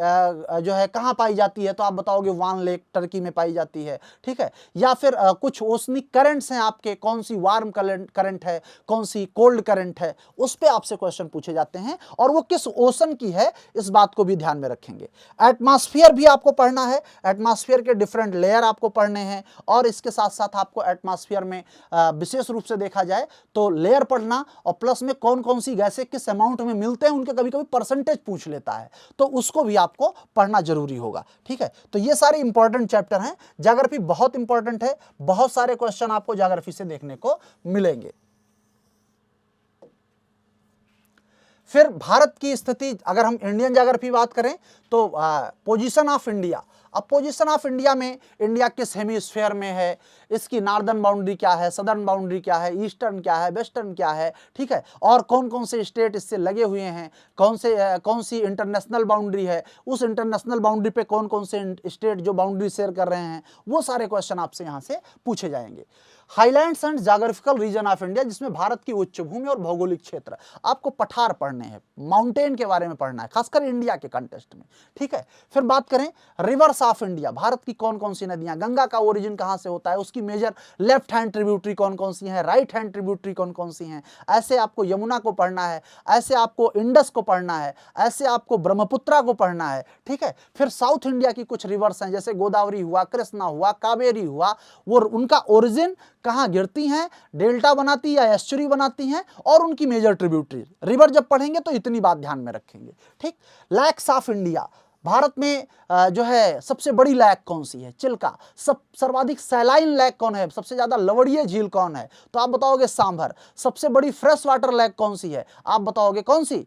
E: जो है कहाँ पाई जाती है, तो आप बताओगे वान लेक टर्की में पाई जाती है। ठीक है, या फिर कुछ ओशनिक करंट्स हैं आपके, कौन सी वार्म करंट है, कौन सी कोल्ड करंट है, उस पर आपसे क्वेश्चन पूछे जाते हैं, और वो किस ओशन की है, इस बात को भी ध्यान में रखेंगे। एटमॉस्फेयर भी आपको पढ़ना है, एटमॉस्फेयर के डिफरेंट लेयर आपको पढ़ने हैं, और इसके साथ साथ आपको एटमॉस्फेयर में विशेष रूप से देखा जाए तो लेयर पढ़ना, और प्लस में कौन कौन सी गैसें किस अमाउंट में मिलते हैं, उनके कभी कभी परसेंटेज पूछ लेता है, तो उसको भी आपको पढ़ना जरूरी होगा। ठीक है, तो ये सारे इंपॉर्टेंट चैप्टर हैं। ज्योग्राफी बहुत इंपॉर्टेंट है, बहुत सारे क्वेश्चन आपको ज्योग्राफी से देखने को मिलेंगे। फिर भारत की स्थिति, अगर हम इंडियन ज्योग्राफी बात करें तो पोजीशन ऑफ इंडिया। अब पोजीशन ऑफ इंडिया में इंडिया किस हेमिस्फीयर में है, इसकी नॉर्दर्न बाउंड्री क्या है, सदर्न बाउंड्री क्या है, ईस्टर्न क्या है, वेस्टर्न क्या है। ठीक है, और कौन कौन से स्टेट इससे लगे हुए हैं, कौन सी इंटरनेशनल बाउंड्री है, उस इंटरनेशनल बाउंड्री पे कौन कौन से स्टेट जो बाउंड्री शेयर कर रहे हैं, वो सारे क्वेश्चन आपसे यहाँ से पूछे जाएंगे। Highlands and geographical region of India, जिसमें भारत की उच्च भूमि और भौगोलिक क्षेत्र, आपको पठार पढ़ने हैं, माउंटेन के बारे में पढ़ना है, खासकर इंडिया के कंटेस्ट में। ठीक है, फिर बात करें रिवर्स ऑफ इंडिया, भारत की कौन कौन सी नदियां, गंगा का ओरिजिन कहां से होता है, उसकी मेजर लेफ्ट हैंड ट्रिब्यूटरी कौन कौन सी हैं, राइट हैंड ट्रिब्यूटरी कौन कौन सी हैं। ऐसे आपको यमुना को पढ़ना है, ऐसे आपको इंडस को पढ़ना है, ऐसे आपको ब्रह्मपुत्रा को पढ़ना है। ठीक है, फिर साउथ इंडिया की कुछ रिवर्स हैं, जैसे गोदावरी हुआ, कृष्णा हुआ, कावेरी हुआ, वो उनका ओरिजिन कहां गिरती हैं, डेल्टा बनाती है या एस्चुरी बनाती हैं, और उनकी मेजर ट्रिब्यूटरी। रिवर जब पढ़ेंगे तो इतनी बात ध्यान में रखेंगे। ठीक, लैक्स ऑफ इंडिया, भारत में जो है सबसे बड़ी लैक कौन सी है, चिल्का। सर्वाधिक सैलाइन लैक कौन है, सबसे ज्यादा लवड़ीय झील कौन है, तो आप बताओगे सांभर। सबसे बड़ी फ्रेश वाटर लैक कौन सी है, आप बताओगे कौन सी,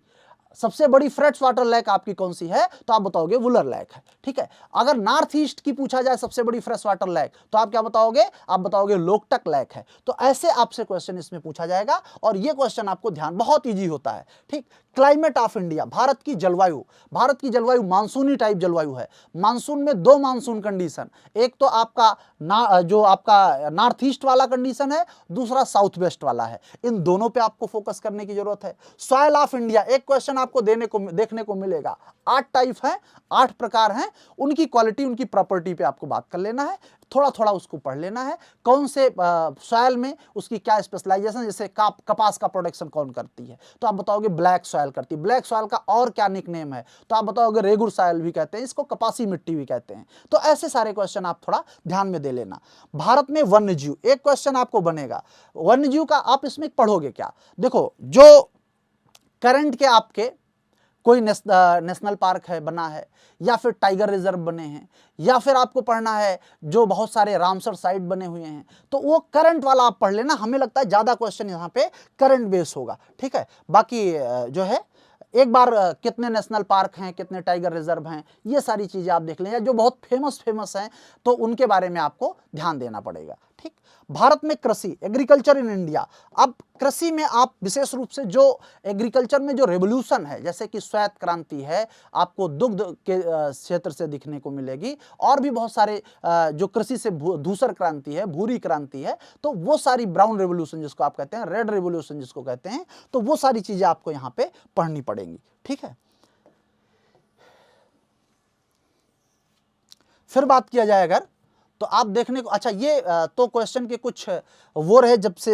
E: सबसे बड़ी फ्रेश वाटर लेक आपकी कौन सी है, तो आप बताओगे वुलर लेक है। ठीक है, अगर नॉर्थ ईस्ट की पूछा जाए सबसे बड़ी फ्रेश वाटर लेक, तो आप क्या बताओगे, आप बताओगे लोकटक लेक है। तो ऐसे आपसे क्वेश्चन इसमें पूछा जाएगा, और ये क्वेश्चन आपको ध्यान, बहुत इजी होता है। ठीक, क्लाइमेट ऑफ इंडिया, भारत की जलवायु, भारत की जलवायु मानसूनी टाइप जलवायु है। मानसून में दो मानसून कंडीशन, एक तो आपका जो आपका नॉर्थ ईस्ट वाला कंडीशन है, दूसरा साउथ वेस्ट वाला है। इन दोनों पे आपको फोकस करने की जरूरत है। सॉइल ऑफ इंडिया, एक क्वेश्चन आपको देखने को मिलेगा। 8 टाइप हैं, 8 प्रकार हैं, उनकी क्वालिटी, उनकी प्रॉपर्टी पे आपको बात कर लेना है, थोड़ा थोड़ा उसको पढ़ लेना है। कौन से सॉइल में उसकी क्या स्पेशलाइजेशन, जैसे कपास का प्रोडक्शन कौन करती है, तो आप बताओगे ब्लैक सॉइल करती है। ब्लैक सॉइल का और क्या निक नेम है, तो आप बताओगे रेगुर सॉइल भी कहते हैं इसको, कपासी मिट्टी भी कहते हैं। तो ऐसे सारे क्वेश्चन आप थोड़ा ध्यान में दे लेना। भारत में वन्य जीव, एक क्वेश्चन आपको बनेगा, वन्य जीव का आप इसमें पढ़ोगे क्या। देखो, जो करंट के आपके कोई नेशनल पार्क है बना है, या फिर टाइगर रिजर्व बने हैं, या फिर आपको पढ़ना है जो बहुत सारे रामसर साइट बने हुए हैं, तो वो करंट वाला आप पढ़ लेना। हमें लगता है ज़्यादा क्वेश्चन यहाँ पे करंट बेस होगा। ठीक है, बाकी जो है एक बार कितने नेशनल पार्क हैं, कितने टाइगर रिजर्व हैं, ये सारी चीज़ें आप देख लें, या जो बहुत फेमस हैं तो उनके बारे में आपको ध्यान देना पड़ेगा। ठीक, भारत में कृषि, एग्रीकल्चर इन इंडिया, अब कृषि में आप विशेष रूप से जो एग्रीकल्चर में जो रेवोल्यूशन है, जैसे कि श्वेत क्रांति है, आपको दुग्ध के क्षेत्र से दिखने को मिलेगी, और भी बहुत सारे जो कृषि से धूसर क्रांति है, भूरी क्रांति है, तो वो सारी ब्राउन रेवोल्यूशन जिसको आप कहते हैं, रेड रेवोल्यूशन जिसको कहते हैं, तो वो सारी चीजें आपको यहाँ पे पढ़नी पड़ेंगी। ठीक है, फिर बात किया जाए अगर, तो आप देखने को, अच्छा ये तो क्वेश्चन के कुछ वो रहे जब से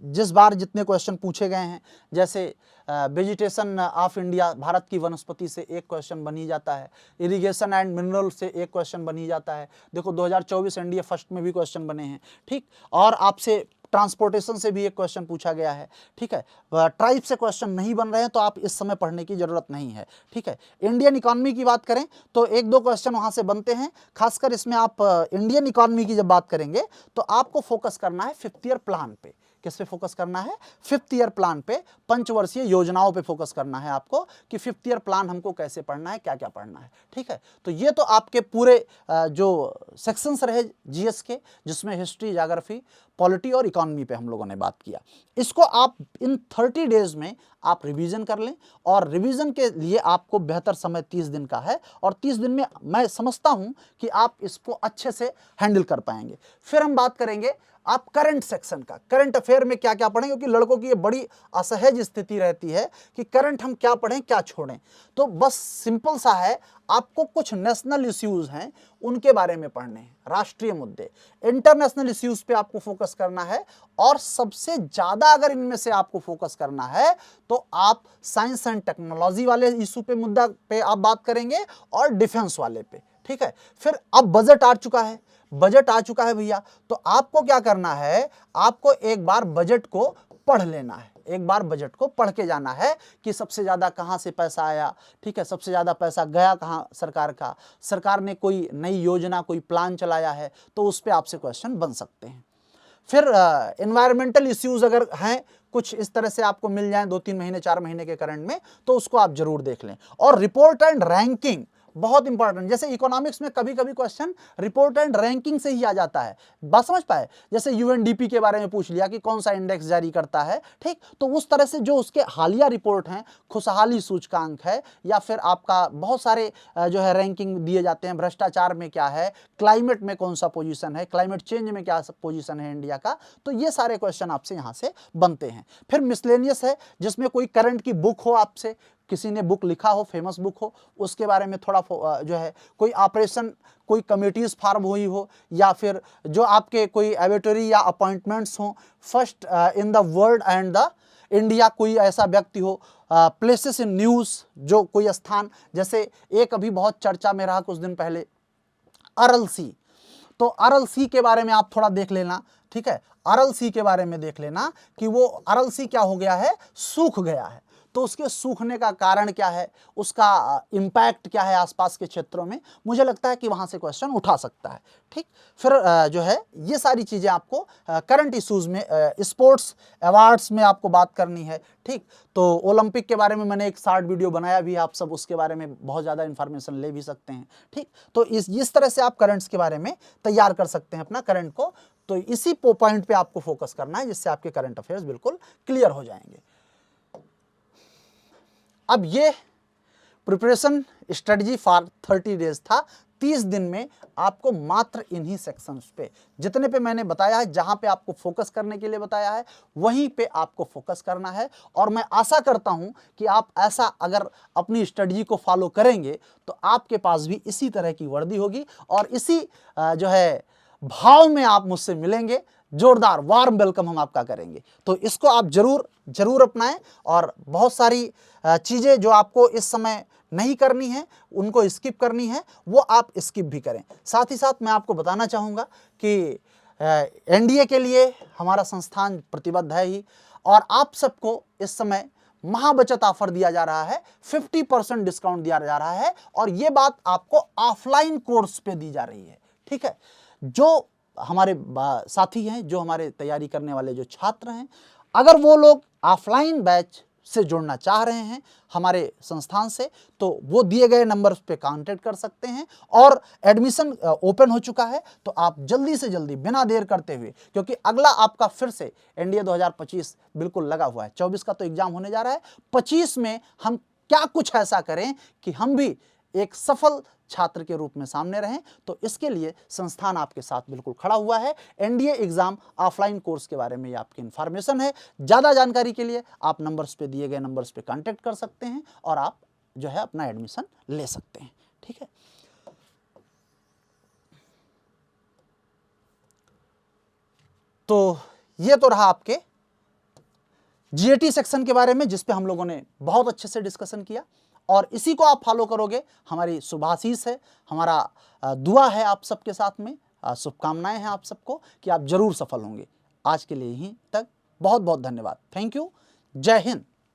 E: जिस बार जितने क्वेश्चन पूछे गए हैं, जैसे वेजिटेशन ऑफ इंडिया, भारत की वनस्पति से एक क्वेश्चन बन ही जाता है। इरिगेशन एंड मिनरल से एक क्वेश्चन बन ही जाता है। देखो 2024 एनडीए फर्स्ट में भी क्वेश्चन बने हैं। ठीक, और आपसे ट्रांसपोर्टेशन से भी एक क्वेश्चन पूछा गया है। ठीक है, ट्राइब से क्वेश्चन नहीं बन रहे हैं तो आप इस समय पढ़ने की जरूरत नहीं है। ठीक है, इंडियन इकोनॉमी की बात करें तो एक दो क्वेश्चन वहां से बनते हैं, खासकर इसमें आप इंडियन इकोनॉमी की जब बात करेंगे तो आपको फोकस करना है 5th ईयर प्लान पे। किस पे फोकस करना है, 5th ईयर प्लान पे, पंचवर्षीय योजनाओं पे फोकस करना है आपको, कि 5th ईयर प्लान हमको कैसे पढ़ना है, क्या क्या पढ़ना है। ठीक है, तो ये तो आपके पूरे जो सेक्शंस रहे जीएस के, जिसमें हिस्ट्री, ज्योग्राफी, पॉलिटी और इकोनॉमी पे हम लोगों ने बात किया, इसको आप इन 30 डेज में आप रिवीजन कर लें। और रिवीजन के लिए आपको बेहतर समय 30 दिन का है, और 30 दिन में मैं समझता हूं कि आप इसको अच्छे से हैंडल कर पाएंगे। फिर हम बात करेंगे आप करंट सेक्शन का, करंट अफेयर में क्या क्या पढ़ें, क्योंकि लड़कों की ये बड़ी असहज स्थिति रहती है कि करंट हम क्या पढ़ें क्या छोड़ें। तो बस सिंपल सा है, आपको कुछ नेशनल इश्यूज हैं उनके बारे में पढ़ने हैं, राष्ट्रीय मुद्दे, इंटरनेशनल इश्यूज पे आपको फोकस करना है। और सबसे ज्यादा अगर इनमें से आपको फोकस करना है तो आप साइंस एंड टेक्नोलॉजी वाले इशू पे, मुद्दा पे आप बात करेंगे, और डिफेंस वाले पे। ठीक है, फिर अब बजट आ चुका है, बजट आ चुका है भैया, तो आपको क्या करना है, आपको एक बार बजट को पढ़ लेना है, एक बार बजट को पढ़ के जाना है कि सबसे ज्यादा कहां से पैसा आया। ठीक है, सबसे ज्यादा पैसा गया कहां सरकार का, सरकार ने कोई नई योजना, कोई प्लान चलाया है, तो उस पर आपसे क्वेश्चन बन सकते हैं। फिर एनवायरमेंटल इश्यूज अगर हैं कुछ इस तरह से आपको मिल जाए 2-3 महीने 4 महीने के करंट में, तो उसको आप जरूर देख लें। और रिपोर्ट एंड रैंकिंग बहुत इंपॉर्टेंट, जैसे इकोनॉमिक्स में कभी कभी क्वेश्चन रिपोर्ट एंड रैंकिंग से ही आ जाता है, बात समझ पाए, जैसे यूएनडीपी के बारे में पूछ लिया कि कौन सा इंडेक्स जारी करता है। ठीक, तो उस तरह से जो उसके हालिया रिपोर्ट हैं, खुशहाली सूचकांक है, या फिर आपका बहुत सारे जो है रैंकिंग दिए जाते हैं, भ्रष्टाचार में क्या है, क्लाइमेट में कौन सा पोजीशन है, क्लाइमेट चेंज में क्या पोजीशन है इंडिया का, तो ये सारे क्वेश्चन आपसे यहाँ से बनते हैं। फिर मिसलेनियस है, जिसमें कोई करंट की बुक हो, आपसे किसी ने बुक लिखा हो, फेमस बुक हो, उसके बारे में थोड़ा जो है, कोई ऑपरेशन, कोई कमिटीज फॉर्म हुई हो, या फिर जो आपके कोई एवेटरी या अपॉइंटमेंट्स हो first in the world and the India, कोई ऐसा व्यक्ति हो, प्लेसेस इन न्यूज़, जो कोई स्थान, जैसे एक अभी बहुत चर्चा में रहा कुछ दिन पहले अरल सी, तो अरल सी के बारे में आप थोड़ा देख लेना। ठीक है, अरल सी के बारे में देख लेना कि वो अरल सी क्या हो गया है, सूख गया है। तो उसके सूखने का कारण क्या है, उसका इम्पैक्ट क्या है आसपास के क्षेत्रों में, मुझे लगता है कि वहाँ से क्वेश्चन उठा सकता है। ठीक, फिर जो है ये सारी चीज़ें आपको करंट इश्यूज़ में, स्पोर्ट्स अवार्ड्स में आपको बात करनी है। ठीक, तो ओलंपिक के बारे में मैंने एक शॉर्ट वीडियो बनाया भी, आप सब उसके बारे में बहुत ज़्यादा इन्फॉर्मेशन ले भी सकते हैं। ठीक, तो इस तरह से आप करंट्स के बारे में तैयार कर सकते हैं अपना करंट को। तो इसी पॉइंट पे आपको फोकस करना है, जिससे आपके करंट अफेयर्स बिल्कुल क्लियर हो जाएंगे। अब ये प्रिपरेशन स्ट्रेटजी फॉर 30 डेज था। 30 दिन में आपको मात्र इन्हीं सेक्शंस पे, जितने पे मैंने बताया है, जहां पे आपको फोकस करने के लिए बताया है, वहीं पे आपको फोकस करना है। और मैं आशा करता हूं कि आप ऐसा अगर अपनी स्ट्रेटजी को फॉलो करेंगे तो आपके पास भी इसी तरह की वर्दी होगी और इसी जो है भाव में आप मुझसे मिलेंगे। जोरदार वार्म वेलकम हम आपका करेंगे। तो इसको आप जरूर अपनाएं और बहुत सारी चीज़ें जो आपको इस समय नहीं करनी है, उनको स्किप करनी है, वो आप स्किप भी करें। साथ ही साथ मैं आपको बताना चाहूँगा कि एनडीए के लिए हमारा संस्थान प्रतिबद्ध है ही, और आप सबको इस समय महाबचत ऑफर दिया जा रहा है, 50% डिस्काउंट दिया जा रहा है, और ये बात आपको ऑफलाइन कोर्स पे दी जा रही है। ठीक है, जो हमारे साथी हैं, जो हमारे तैयारी करने वाले जो छात्र हैं, अगर वो लोग ऑफलाइन बैच से जुड़ना चाह रहे हैं हमारे संस्थान से, तो वो दिए गए नंबर पे कांटेक्ट कर सकते हैं। और एडमिशन ओपन हो चुका है, तो आप जल्दी से जल्दी बिना देर करते हुए, क्योंकि अगला आपका फिर से एनडीए 2025 बिल्कुल लगा हुआ है। 24 का तो एग्जाम होने जा रहा है, 25 में हम क्या कुछ ऐसा करें कि हम भी एक सफल छात्र के रूप में सामने रहें। तो इसके लिए संस्थान आपके साथ बिल्कुल खड़ा हुआ है। एनडीए एग्जाम ऑफलाइन कोर्स के बारे में ये आपकी इन्फॉर्मेशन है। ज़्यादा जानकारी के लिए आप नंबर्स पे, दिए गए नंबर्स पे कांटेक्ट कर सकते हैं और आप जो है अपना एडमिशन ले सकते हैं। ठीक है, तो ये तो रहा आपके जीएटी सेक्शन के बारे में, जिस पे हम लोगों ने बहुत अच्छे से डिस्कशन किया, और इसी को आप फॉलो करोगे, हमारी शुभाशीष है, हमारा दुआ है आप सबके साथ में, शुभकामनाएं हैं आप सबको कि आप जरूर सफल होंगे। आज के लिए यहीं तक, बहुत बहुत धन्यवाद। Thank you. जय हिंद।